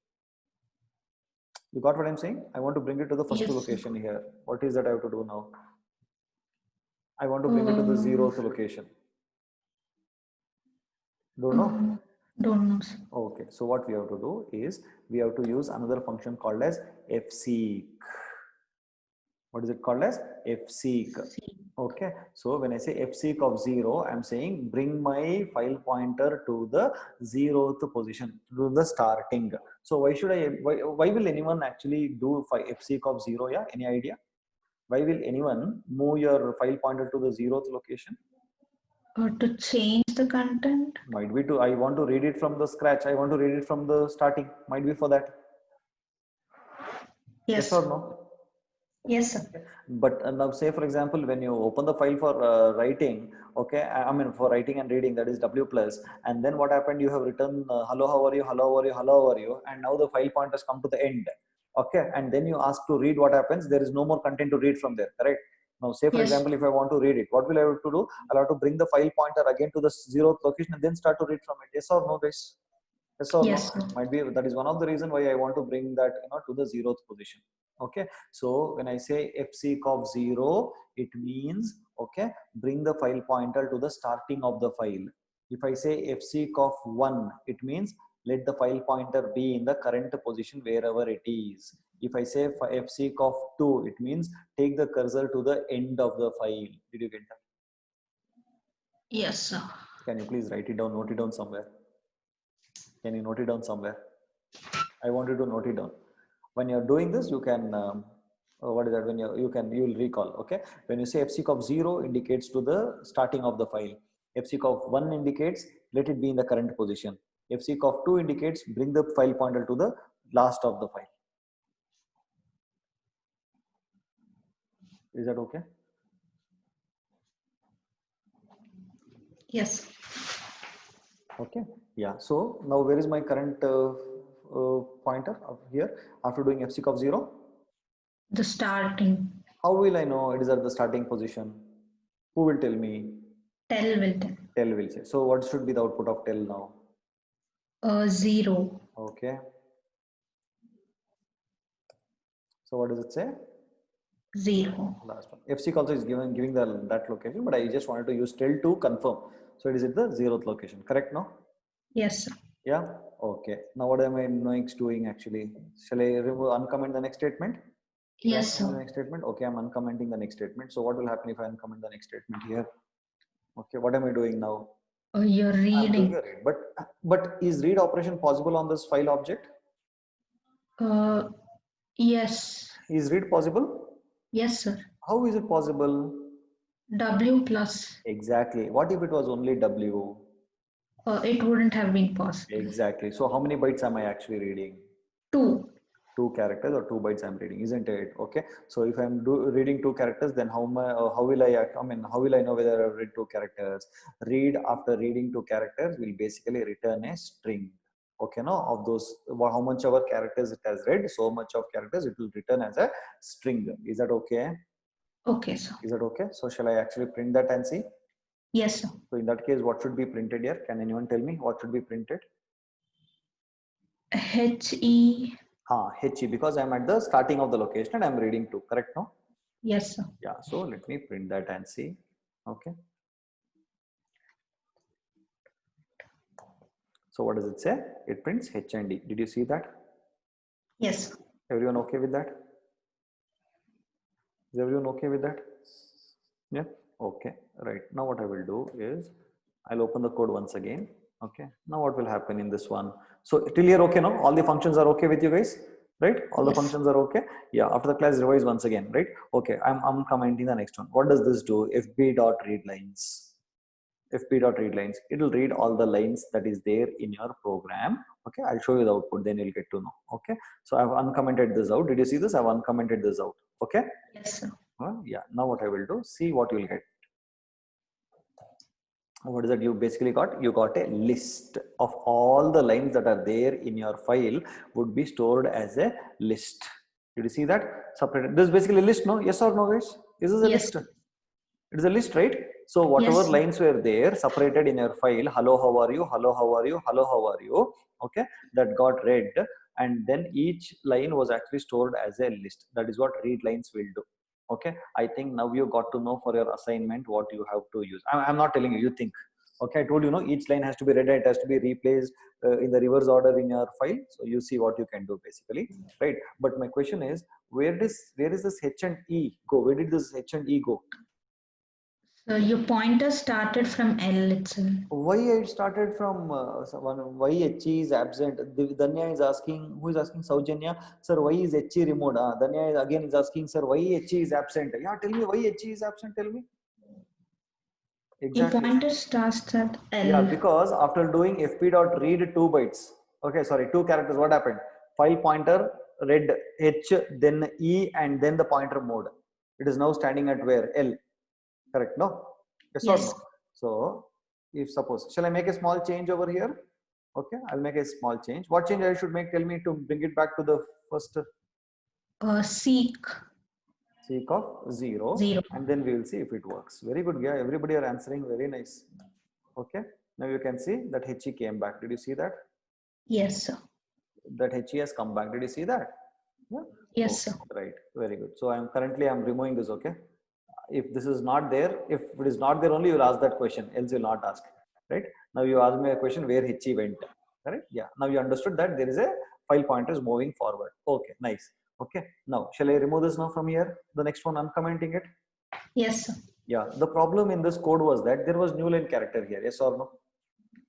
You got what I'm saying? I want to bring it to the first Yes, sir. location here. What is that I have to do now? I want to bring it to the 0th location. Don't know? Don't know, sir. Okay, so what we have to do is we have to use another function called as fseek. What is it called as? fseek. Okay, so when I say fseek of 0, I'm saying bring my file pointer to the 0th position, to the starting. So why should why will anyone actually do fseek of 0? Yeah, any idea? Why will anyone move your file pointer to the 0th location? To change the content? Might be I want to read it from the scratch. I want to read it from the starting. Might be for that. Yes. Yes or no? Yes, sir. But now say for example, when you open the file for writing, okay, I mean for writing and reading, that is W plus, and then what happened, you have written hello, how are you, hello, how are you, hello, how are you, and now the file point has come to the end. Okay, and then you ask to read, what happens? There is no more content to read from there, correct? Now say for Yes. example, if I want to read it, what will I have to do? I'll have to bring the file pointer again to the 0th location and then start to read from it. Yes or no, guys? Yes or Yes, no? sir. Might be that is one of the reason why I want to bring that to the 0th position. Okay, so when I say fseek of 0, it means okay, bring the file pointer to the starting of the file. If I say fseek of 1, it means let the file pointer be in the current position wherever it is. If I say fseek of 2, it means take the cursor to the end of the file. Did you get that? Yes, sir. Can you please write it down, note it down somewhere? Can you note it down somewhere? I want you to note it down. When you're doing this, you can, what is that? When you will recall, okay? When you say fseek of 0 indicates to the starting of the file. Fseek of 1 indicates let it be in the current position. Fseek of 2 indicates bring the file pointer to the last of the file. Is that okay? Yes. Okay. Yeah. So now where is my current pointer of here after doing fseek of 0? The starting. How will I know it is at the starting position? Who will tell me? Tell will tell. Tell will say. So what should be the output of tell now? 0. Okay. So what does it say? 0. Last one. fseek also is giving that location, but I just wanted to use tell to confirm. So it is at the 0th location. Correct now? Yes, sir. Yeah. Okay. Now what am I next doing actually? Shall I uncomment the next statement? Yes, The sir. next statement. Okay, I'm uncommenting the next statement. So what will happen if I uncomment the next statement here? Okay, what am I doing now? You're I'm doing reading. a read. But is read operation possible on this file object? Yes. Is read possible? Yes, sir. How is it possible? W plus. Exactly. What if it was only W? It wouldn't have been possible. Exactly. So how many bytes am I actually reading? 2. 2 characters or 2 bytes I'm reading, isn't it? Okay. So if I'm reading 2 characters, then how will how will I know whether I've read 2 characters? Read after reading 2 characters will basically return a string. Okay, no, of those, how much of characters it has read, so much of characters it will return as a string. Is that okay? Okay, sir. Is that okay? So shall I actually print that and see? Yes, sir. So in that case, what should be printed here? Can anyone tell me what should be printed? HE. HE, because I'm at the starting of the location and I'm reading 2, correct now? Yes, sir. Yeah, so let me print that and see. Okay. So what does it say? It prints H and D. Did you see that? Yes. Everyone okay with that? Is everyone okay with that? Yeah. Okay. Right. Now what I will do is I'll open the code once again. Okay. Now what will happen in this one? So till here, okay, no? All the functions are okay with you guys, right? All the Yes. functions are okay. Yeah. After the class, revise once again, right? Okay. I'm commenting the next one. What does this do? FB dot read lines. FP dot read lines. It will read all the lines that is there in your program. Okay. I'll show you the output. Then you'll get to know. Okay. So I've uncommented this out. Did you see this? I've uncommented this out. Okay. Yes, sir. Yeah. Now what I will do? See what you will get. What is that you basically got? You got a list of all the lines that are there in your file would be stored as a list. Did you see that? Separated. This is basically a list, no? Yes or no, guys? Is this a Yes. list? It is a list, right? So whatever Yes. lines were there separated in your file, hello, how are you? Hello, how are you? Hello, how are you? Okay, that got read, and then each line was actually stored as a list. That is what read lines will do. Okay, I think now you got to know for your assignment what you have to use. I'm not telling you, you think. Okay, I told you, each line has to be read, it has to be replaced in the reverse order in your file. So you see what you can do basically, right? But my question is, where is this H and E go? Where did this H and E go? So your pointer started from L itself. Why it started from why HE is absent? Danya is asking, who is asking? Saujanya, sir, why is HE removed? Danya is again is asking, sir, why HE is absent? Yeah, tell me why HE is absent. Tell me. Your Exactly. pointer starts at Yeah, L. because after doing fp dot read 2 bytes, okay, sorry, 2 characters, what happened? File pointer read H, then E, and then the pointer mode. It is now standing at where? L. Correct? No? Yes or Yes. no? So, if suppose, shall I make a small change over here? Okay, I'll make a small change. What change I should make? Tell me to bring it back to the first Seek seek of 0, 0. and then we will see if it works. Very good, yeah. Everybody are answering very nice. Okay, now you can see that HE came back. Did you see that? Yes, sir. That HE has come back. Did you see that? Yeah. Yes, Okay, sir. right. Very good. So I'm removing this. Okay. If this is not there, if it is not there only, you'll ask that question. Else you'll not ask. Right. Now you ask me a question where HE went. Correct. Yeah. Now you understood that there is a file pointer is moving forward. Okay. Nice. Okay. Now shall I remove this now from here? The next one I'm commenting it. Yes, sir. Yeah. The problem in this code was that there was new line character here. Yes or no?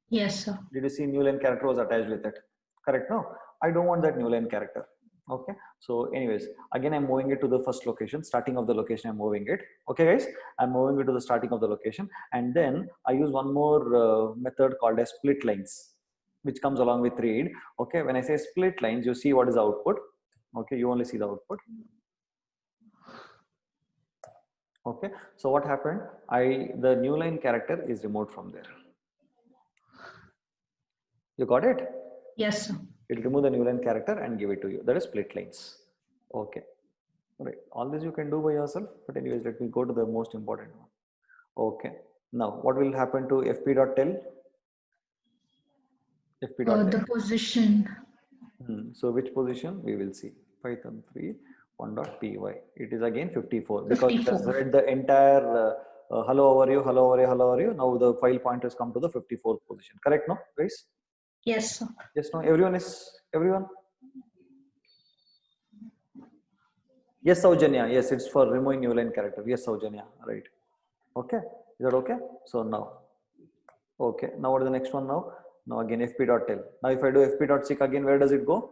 Yes, sir. Did you see new line character was attached with it? Correct? No, I don't want that new line character. Okay. So anyways, again, I'm moving it to the first location, starting of the location, I'm moving it. Okay, guys, I'm moving it to the starting of the location. And then I use one more method called as split lines, which comes along with read. Okay. When I say split lines, you see what is the output. Okay. You only see the output. Okay. So what happened? The new line character is removed from there. You got it? Yes, sir. It'll remove the new line character and give it to you. That is split lines. Okay. Right. All this you can do by yourself. But anyways, let me go to the most important one. Okay. Now, what will happen to fp.tell? fp.tell. The position. So which position? We will see. Python 3 1.py. It is again 54 because it has 54. read the entire hello, how are you, hello, how are you, hello, how are you. Now the file pointers come to the 54th position. Correct, no, guys? Yes, sir. Yes, no, everyone? Yes, Saujanya. Yes, it's for removing new line character. Yes, Saujanya. Right. Okay. Is that okay? So now, okay. Now what is the next one now? Now again fp.tell. Now if I do fp.seek again, where does it go?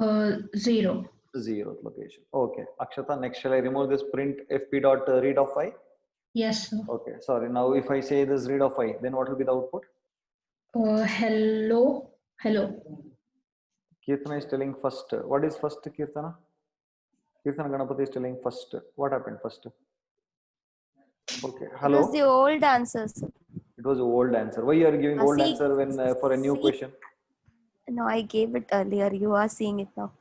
0. 0th location. Okay. Akshata, next shall I remove this print fp.read of I? Yes, sir. Okay. Sorry. Now if I say this read of I, then what will be the output? Hello. Hello. Kirtana is telling first. What is first, Kirtana? Kirtana Ganapati is telling first. What happened first? Okay. Hello. It was the old answers. It was old answer. Why you are giving old See, answer when for a new see. question? No, I gave it earlier. You are seeing it now.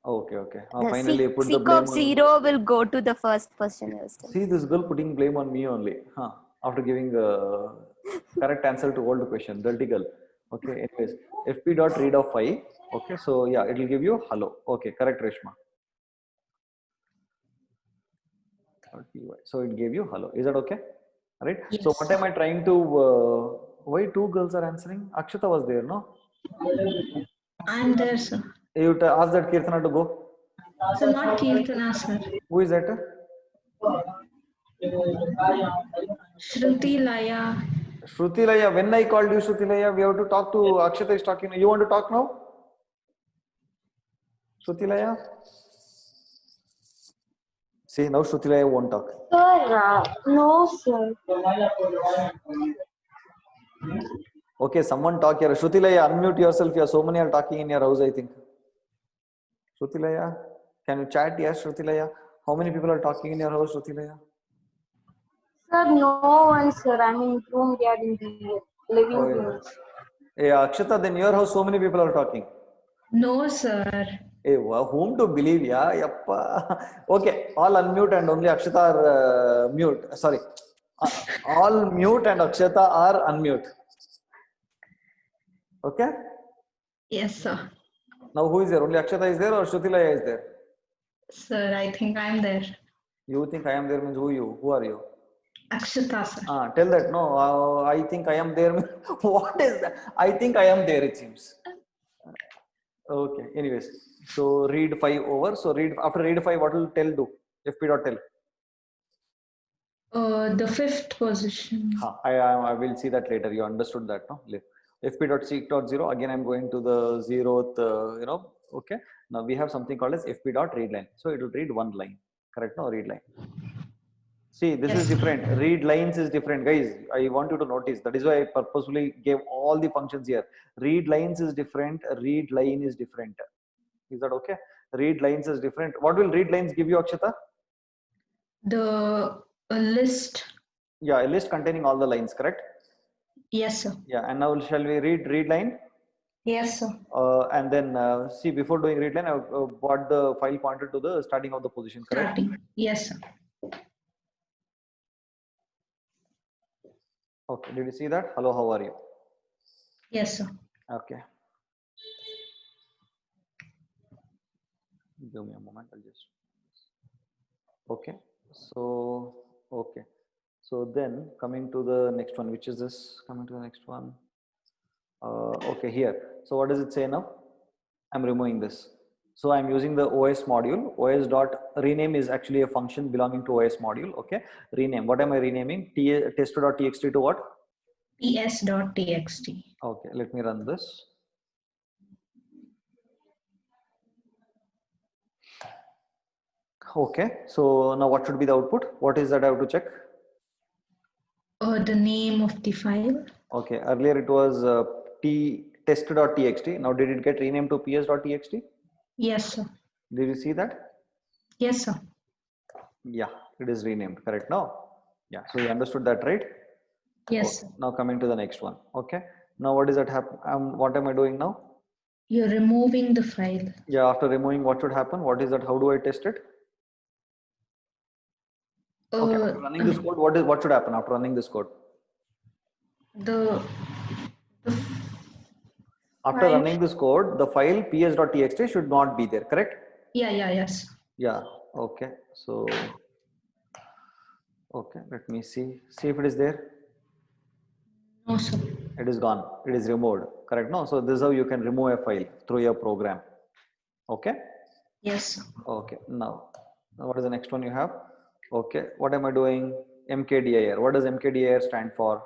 Okay, okay. The Finally, you put the seek blame of on. 0 will go to the first person. See this girl putting blame on me only. Huh? After giving correct answer to old question, dirty girl. Okay. Anyways, fp.read of I. Okay. So yeah, it will give you hello. Okay. Correct, Reshma. So it gave you hello. Is that okay? Right. Yes. So what am I trying to? Why two girls are answering? Akshata was there, no? I'm there, sir. You ask that Kirtana to go. So not Kirtana, sir. Who is that? Shruti Laya. Shruti Laya. When I called you Shruti Laya, we have to talk to Akshata is talking. You want to talk now? Shruti Laya? See, now Shruti Laya won't talk. Sir, no, sir. Okay, someone talk here. Shruti Laya, unmute yourself. Here, so many are talking in your house, I think. Shruti Laya, can you chat? Yes, Shruti Laya. How many people are talking in your house, Shruti Laya? Sir, no one, sir. I'm in room. They are in the living Oh, room. yeah. Akshata, then your house, so many people are talking. No, sir. Hey, whom to believe? Yeah, yappa. Okay, all unmute and only Akshata are mute. Sorry, all mute and Akshata are unmute. Okay. Yes, sir. Now who is there? Only Akshata is there or Shruti Laya is there? Sir, I think I'm there. You think I am there means who you? Who are you? Akshata, sir. Tell that. No, I think I am there. What is that? I think I am there. It seems. Okay. Anyways, so read 5 over. So read after read 5. What will tell do? FP.tell. The fifth position. I will see that later. You understood that, no? fp.seek.0. Again, I'm going to the 0th. Okay. Now we have something called as fp.readline. So it will read one line. Correct? No, read line. See, this is different. Read lines is different, guys. I want you to notice. That is why I purposefully gave all the functions here. Read lines is different. Read line is different. Is that okay? Read lines is different. What will read lines give you, Akshata? A list. Yeah, a list containing all the lines, correct? Yes, sir. Yeah, and now shall we read line? Yes, sir. And then see, before doing read line, I brought the file pointer to the starting of the position, correct? Starting. Yes, sir. Okay, did you see that? Hello, how are you? Yes, sir. Okay. Give me a moment, I'll just. Okay, so, okay. So then coming to the next one, which is this? Coming to the next one. Okay, here. So what does it say now? I'm removing this. So I'm using the OS module. OS dot rename is actually a function belonging to OS module. Okay, rename. What am I renaming? Test2.txt to what? ps.txt. Okay, let me run this. Okay, so now what should be the output? What is that I have to check? The name of the file. Okay, earlier it was test.txt. Now did it get renamed to ps.txt? Yes, sir. Did you see that? Yes, sir. Yeah, it is renamed, correct now? Yeah, so you understood that, right? Yes. Okay. Now coming to the next one. Okay, now what is that happen? What am I doing now? You're removing the file. Yeah, after removing, what should happen? What is that? How do I test it? Okay, after running this code, what should happen after running this code? After file. running this code, the file ps.txt should not be there, correct? Yeah, yes. Yeah, okay. So, okay, let me see if it is there. No, sir. It is gone. It is removed, correct? No, so this is how you can remove a file through your program. Okay? Yes. Okay, now what is the next one you have? Okay, what am I doing? mkdir. What does mkdir stand for?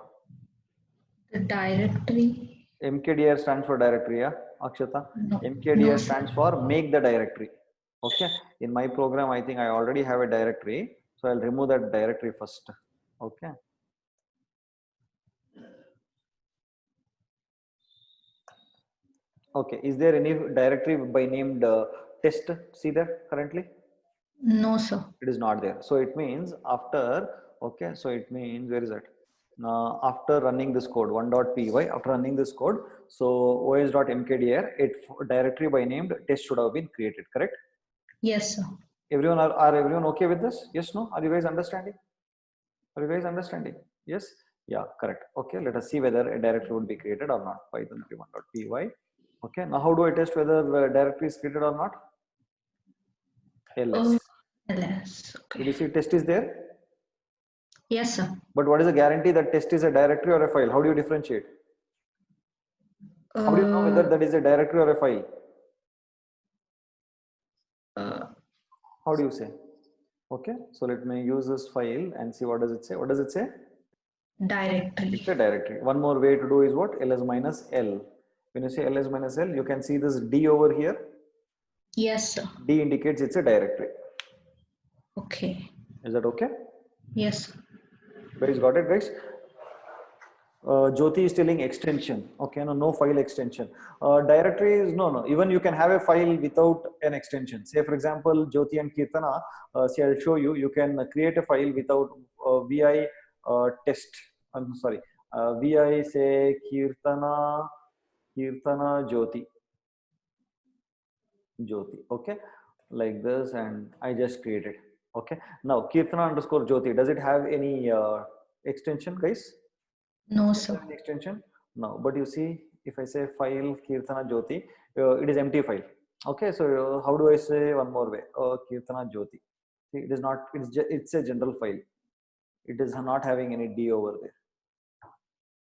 The directory. mkdir stands for directory, yeah, Akshata? No. mkdir No, stands for make the directory. Okay, in my program, I think I already have a directory. So I'll remove that directory first. Okay. Okay, is there any directory by named test? See there currently? No, sir. It is not there. So it means after, okay, so it means, where is that? After running this code, 1.py, after running this code, so os.mkdir, a directory by named test should have been created, correct? Yes, sir. Everyone are everyone okay with this? Yes, no? Are you guys understanding? Are you guys understanding? Yes? Yeah, correct. Okay, let us see whether a directory would be created or not. Python 3.1.py. Okay, now how do I test whether the directory is created or not? ls. LS. Okay. Did you see test is there? Yes, sir. But what is the guarantee that test is a directory or a file? How do you differentiate? How do you know whether that is a directory or a file? How do you say? Okay, so let me use this file and see what does it say. What does it say? Directory. It's a directory. One more way to do is what? ls minus l. When you say ls minus l, you can see this d over here. Yes, sir. D indicates it's a directory. Okay. Is that okay? Yes. Guys, got it, guys? Jyoti is telling extension. Okay, no file extension. Directory is no. Even you can have a file without an extension. Say, for example, Jyoti and Kirtana. See, I'll show you. You can create a file without vi test. I'm sorry. Vi say Kirtana Jyoti. Okay, like this, and I just created. Okay, now Kirtana underscore Jyoti. Does it have any extension, guys? No, sir. An extension? No, but you see, if I say file Kirtana Jyoti, it is empty file. Okay, so how do I say one more way? Kirtana Jyoti. See, it is not. It's a general file. It is not having any D over there.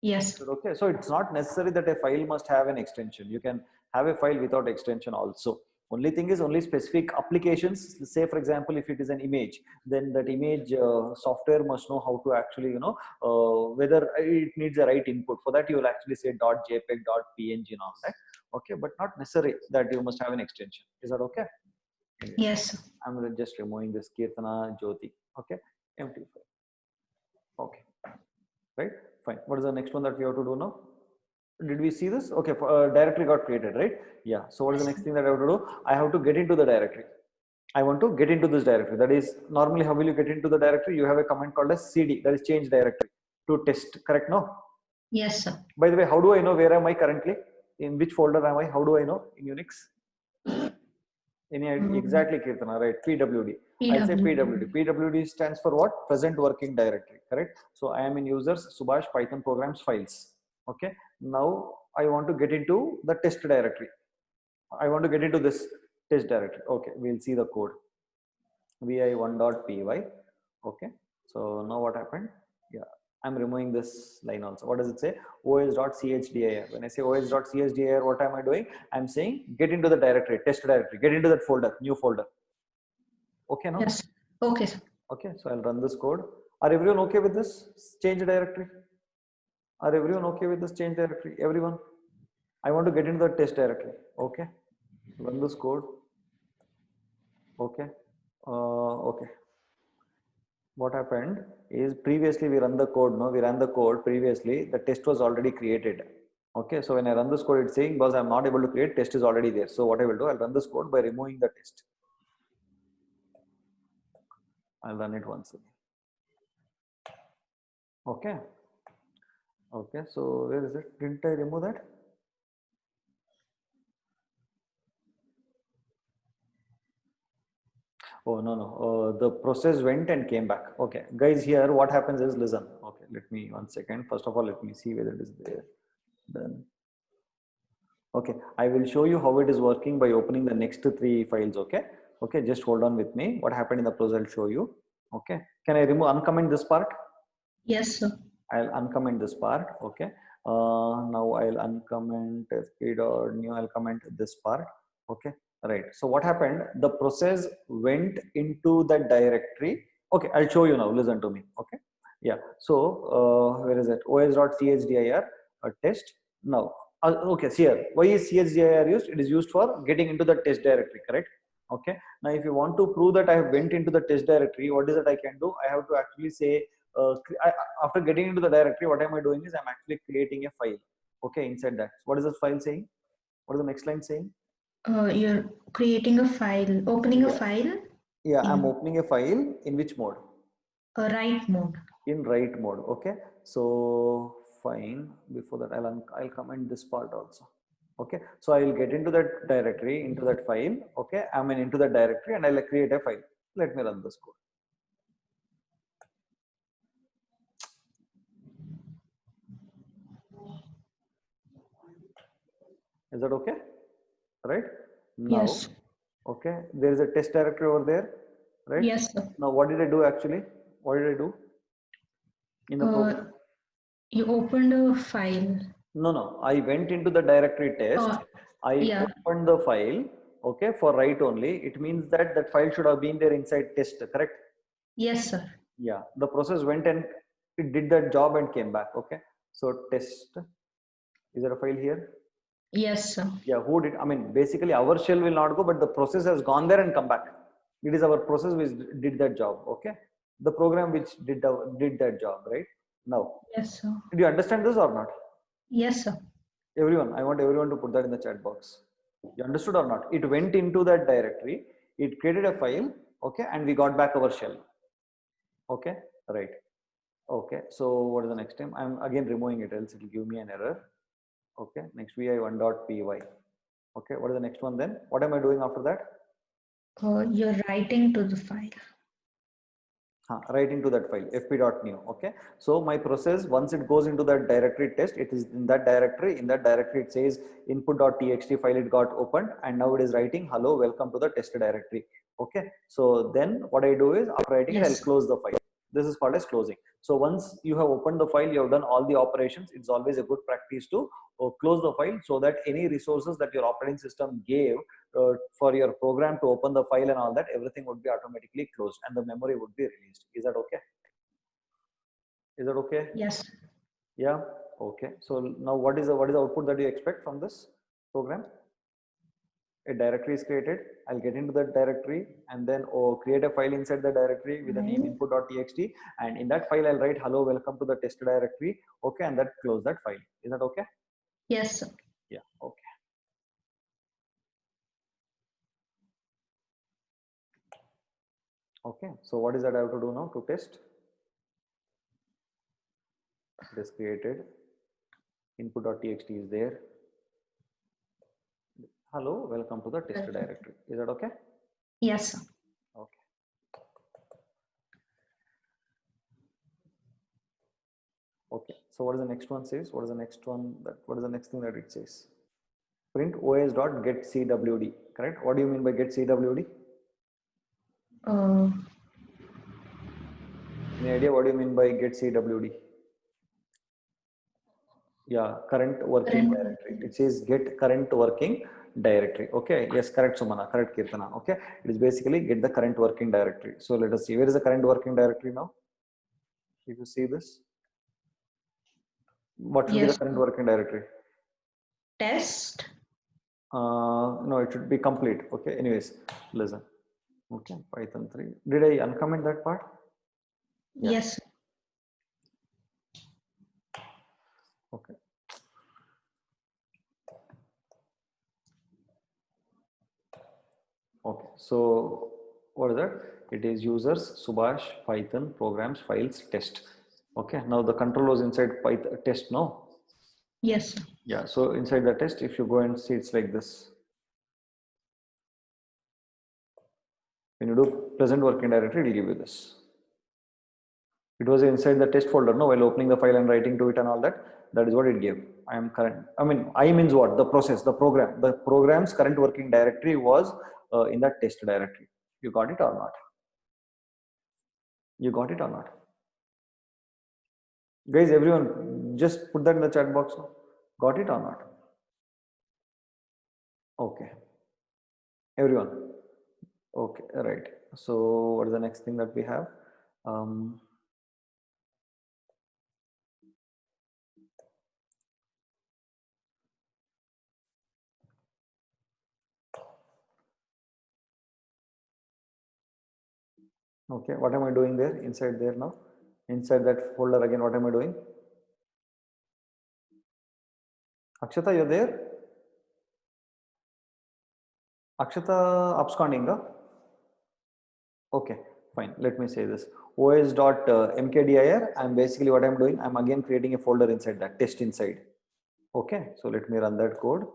Yes. Okay, so it's not necessary that a file must have an extension. You can have a file without extension also. Only thing is only specific applications. Say, for example, if it is an image, then that image software must know how to actually, whether it needs the right input. For that, you will actually say .jpeg, .png, and all that. Okay, but not necessary that you must have an extension. Is that okay? Yes. I'm just removing this Kirtana Jyoti. Okay, empty file. Okay, right? Fine. What is the next one that we have to do now? Did we see this? Okay, directory got created, right? Yeah. So what is the next thing that I have to do? I have to get into the directory. I want to get into this directory. That is, normally how will you get into the directory? You have a command called as cd, that is change directory to test, correct? No? Yes, sir. By the way, how do I know where am I currently? In which folder am I? How do I know in Unix? Exactly, Kirtana, right? PWD. I'll say PWD. PWD stands for what? Present working directory, correct? So I am in users Subhash Python programs files. Okay. Now I want to get into the test directory. I want to get into this test directory. Okay, we'll see the code. vi1.py. Okay. So now what happened? Yeah, I'm removing this line also. What does it say? os.chdr. When I say os.chdr, what am I doing? I'm saying get into the directory, test directory, get into that folder, new folder. Okay, no? Yes. Okay, sir. Okay, so I'll run this code. Are everyone okay with this change directory? Are everyone okay with this change directory? Everyone? I want to get into the test directory. Okay, run this code. Okay, okay. What happened is previously we run the code. No, we ran the code previously. The test was already created. Okay, so when I run this code, it's saying because I'm not able to create, test is already there. So what I will do, I'll run this code by removing the test. I'll run it once again. Okay. Okay, so where is it? Didn't I remove that? Oh, no. The process went and came back. Okay, guys, here what happens is, listen. Okay, let me 1 second. First of all, let me see whether it is there. Then, okay, I will show you how it is working by opening the next 3 files. Okay, okay, just hold on with me. What happened in the process, I'll show you. Okay, can I uncomment this part? Yes, sir. I'll uncomment this part. Okay, now I'll uncomment sp.new. I'll comment this part. Okay, right. So what happened? The process went into the directory. Okay, I'll show you now. Listen to me. Okay, yeah. So where is it? os.chdr test. Now, okay. See here. Why is chdr used? It is used for getting into the test directory. Correct. Okay. Now, if you want to prove that I have went into the test directory, what is it I can do? I have to actually say. After getting into the directory, what am I doing is I'm actually creating a file. Okay, inside that. What is the file saying? What is the next line saying? You're creating a file, opening a file. Yeah, I'm opening a file in which mode? Write mode. In write mode. Okay, so fine. Before that, I'll comment this part also. Okay, so I will get into that directory, into that file. Okay, I'm into that directory and I'll create a file. Let me run this code. Is that okay? Right? Now, yes. Okay, there is a test directory over there, right? Yes, sir. Now, what did I do actually? What did I do? in the program? You opened a file. No. I went into the directory test. Oh, I yeah. opened the file. Okay, for write only. It means that that file should have been there inside test, correct? Yes, sir. Yeah, the process went and it did that job and came back. Okay, so test. Is there a file here? Yes, sir. Yeah, who did? I mean, basically our shell will not go, but the process has gone there and come back. It is our process which did that job. Okay, the program which did that job, right? Now, Yes, sir. did you understand this or not? Yes, sir. Everyone, I want everyone to put that in the chat box. You understood or not? It went into that directory, it created a file, okay, and we got back our shell. Okay, right. Okay, so what is the next time? I'm again removing it, else it will give me an error. Okay, next vi1.py. Okay, what is the next one then? What am I doing after that? You're writing to the file. Right into that file, fp.new. Okay, so my process, once it goes into that directory test, it is in that directory. In that directory, it says input.txt file, it got opened, and now it is writing hello, welcome to the test directory. Okay, so then what I do is after writing it, I'll close the file. This is called as closing. So once you have opened the file, you have done all the operations. It's always a good practice to close the file so that any resources that your operating system gave for your program to open the file and all that, everything would be automatically closed and the memory would be released. Is that okay? Is that okay? Yes. Yeah. Okay. So now what is the output that you expect from this program? A directory is created. I'll get into that directory and then create a file inside the directory with the name input.txt, and in that file I'll write hello, welcome to the test directory. Okay, and that close that file. Is that okay? Yes, sir. Yeah. Okay. Okay, so what is that I have to do now to test? It is created. Input.txt is there. Hello, welcome to the test directory. Is that okay? Yes, sir. Okay. Okay, so what is the next one says? What is the next one what is the next thing that it says? Print os.getcwd, correct? What do you mean by getcwd? Any idea what do you mean by getcwd? Yeah, current working directory. It says get current working directory. Okay, yes, correct Sumana, correct Kirtana. Okay, it is basically get the current working directory. So let us see, where is the current working directory now? If you see this, what should be the current working directory? Test. No, it should be complete. Okay, anyways, listen. Okay, Python 3. Did I uncomment that part? Yeah. Yes. Okay. Okay, so what is that? It is users, Subhash, Python, programs, files, test. Okay, now the control was inside Python test, no? Yes. Yeah, so inside the test, if you go and see, it's like this. When you do present working directory, it will give you this. It was inside the test folder, no? While opening the file and writing to it and all that, that is what it gave. I am current. I mean, I means what? The process, the program. The program's current working directory was in that test directory. You got it or not? You got it or not? Guys, everyone, just put that in the chat box. Got it or not? Okay. Everyone. Okay, right. So what is the next thing that we have? Okay, what am I doing there? Inside there now? Inside that folder again, what am I doing? Akshata, you're there? Akshata absconding? Okay, fine. Let me say this. os.mkdir, I'm basically what I'm doing, I'm again creating a folder inside that, test inside. Okay, so let me run that code.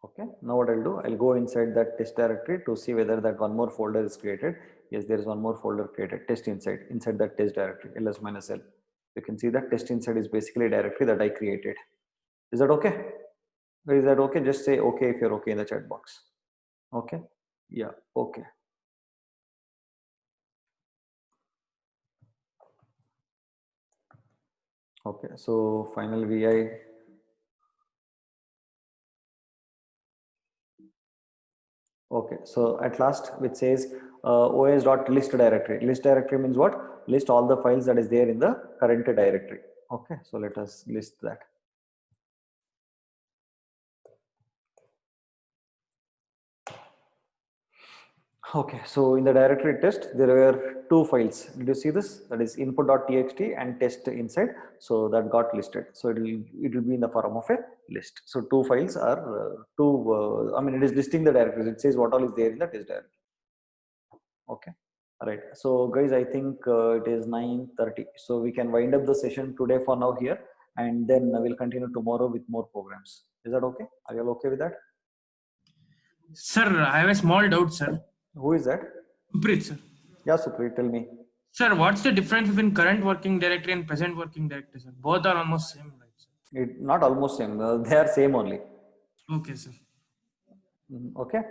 Okay, now what I'll do, I'll go inside that test directory to see whether that one more folder is created. Yes, there is one more folder created, test inside that test directory, ls-l. You can see that test inside is basically a directory that I created. Is that okay? Is that okay? Just say okay if you're okay in the chat box. Okay. Yeah. Okay. Okay. So final VI. Okay. So at last, which says os.list directory. List directory means what? List all the files that is there in the current directory. Okay. So let us list that. Okay, so in the directory test, there were two files. Did you see this? That is input.txt and test inside. So that got listed. So it will be in the form of a list. So two files are I mean, it is listing the directories. It says what all is there in the test directory. Okay, all right. So guys, I think it is 9:30. So we can wind up the session today for now here, and then we'll continue tomorrow with more programs. Is that okay? Are you all okay with that? Sir, I have a small doubt, sir. Who is that? Suprit, sir. Yeah, Supri, tell me. Sir, what's the difference between current working directory and present working directory, sir? Both are almost same, right, sir? Not almost same. They are same only. Okay, sir. Okay.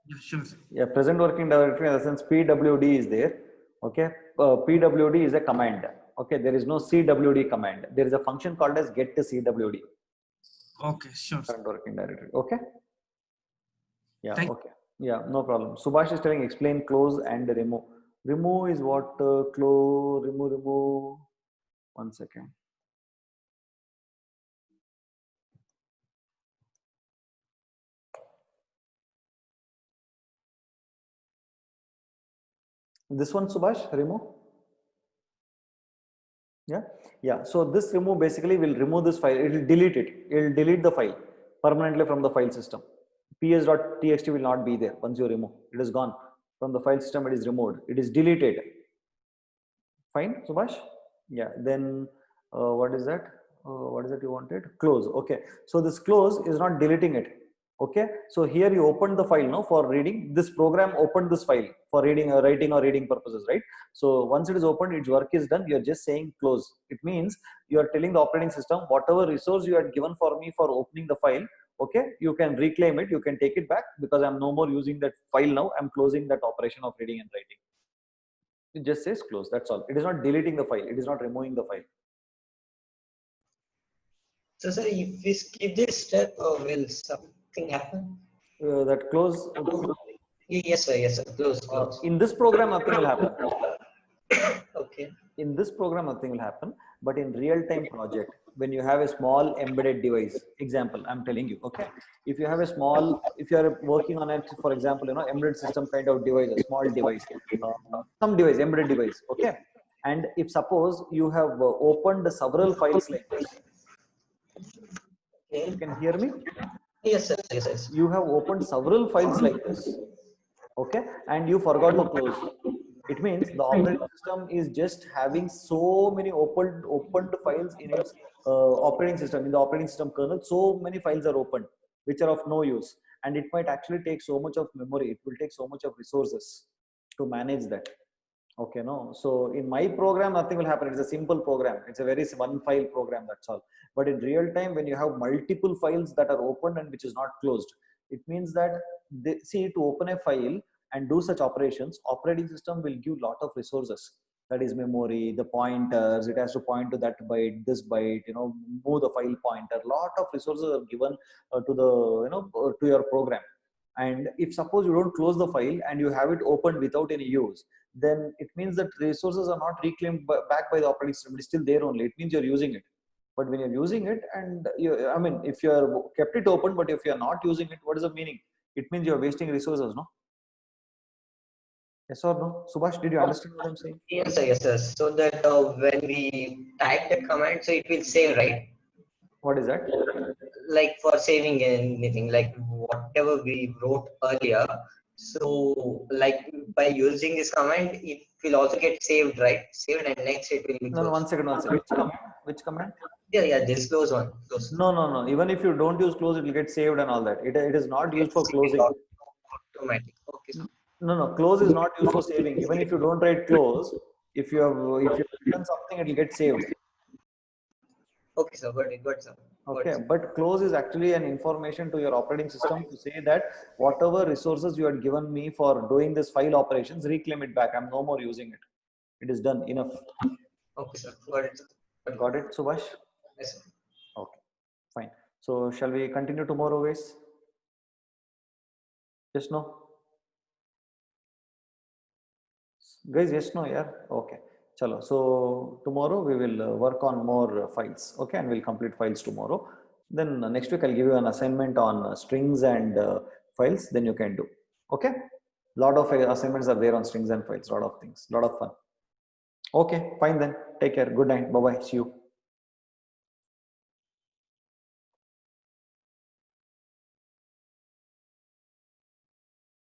Yeah, sure, sir. Yeah, present working directory in the sense PWD is there. Okay. PWD is a command. Okay. There is no CWD command. There is a function called as get to CWD. Okay, sure, sir. Current working directory. Okay. Yeah. Thank Okay. Yeah. No problem. Subhash is telling explain close and remove. Remove is what? Close. Remove. 1 second. This one, Subhash, remove. Yeah. So this remove basically will remove this file. It will delete it. It will delete the file permanently from the file system. ps.txt will not be there once you remove. It is gone from the file system. It is removed. It is deleted. Fine, Subhash. Yeah. Then what is that? What is it you wanted? Close. Okay. So this close is not deleting it. Okay. So here you opened the file now for reading. This program opened this file for reading or writing or reading purposes, right? So once it is opened, its work is done. You're just saying close. It means you are telling the operating system whatever resource you had given for me for opening the file. Okay, you can reclaim it. You can take it back because I'm no more using that file now. I'm closing that operation of reading and writing. It just says close. That's all. It is not deleting the file. It is not removing the file. So, sir, if we skip this step, will something happen? That close. Yes, sir. Yes, sir. Close. In this program, nothing will happen. Okay. In this program, nothing will happen. But in real-time project, when you have a small embedded device, example, I'm telling you, okay, if you have a small, if you are working on it, for example, embedded system kind of device, a small device, some device, embedded device, okay, and if suppose you have opened several files like this, Okay. you can hear me? Yes, sir. Yes. You have opened several files like this, okay, and you forgot to close. It means the operating system is just having so many opened files in its operating system, in the operating system kernel. So many files are opened which are of no use, and it might actually take so much of memory. It will take so much of resources to manage that. Okay, no. So in my program, nothing will happen. It's a simple program. It's a very one file program. That's all. But in real time, when you have multiple files that are opened and which is not closed, it means that see, to open a file and do such operations, operating system will give lot of resources. That is memory, the pointers. It has to point to that byte, this byte. Move the file pointer. Lot of resources are given to the to your program. And if suppose you don't close the file and you have it opened without any use, then it means that resources are not reclaimed back by the operating system. It's still there only. It means you're using it. But when you're using it, and I mean, if you're kept it open, but if you're not using it, what is the meaning? It means you're wasting resources, no? Yes or no? Subhash, did you understand what I'm saying? Yes, sir. Yes, sir. So that when we type the command, so it will save, right? What is that? Like for saving anything, like whatever we wrote earlier. So, like by using this command, it will also get saved, right? Saved, and next it will be No, closed. 1 second. Which command? Which command? Yeah. This close one. Close. No. Even if you don't use close, it will get saved and all that. It is not used for closing. Automatic. Okay. No. Close is not used for saving. Even if you don't write close, if you have written something, it will get saved. Okay, sir. Got it. Got it, sir. Got it, Okay, sir. but close is actually an information to your operating system to say that whatever resources you had given me for doing this file operations, reclaim it back. I'm no more using it. It is done enough. Okay, sir. Got it, sir. Got it, Subhash? Yes, sir. Okay, fine. So shall we continue tomorrow, guys? Yes, no? Guys, yes, no, yeah. Okay. Chalo. So tomorrow we will work on more files. Okay, and we'll complete files tomorrow. Then next week I'll give you an assignment on strings and files. Then you can do. Okay. Lot of assignments are there on strings and files. Lot of things. Lot of fun. Okay, fine then. Take care. Good night. Bye bye. See you.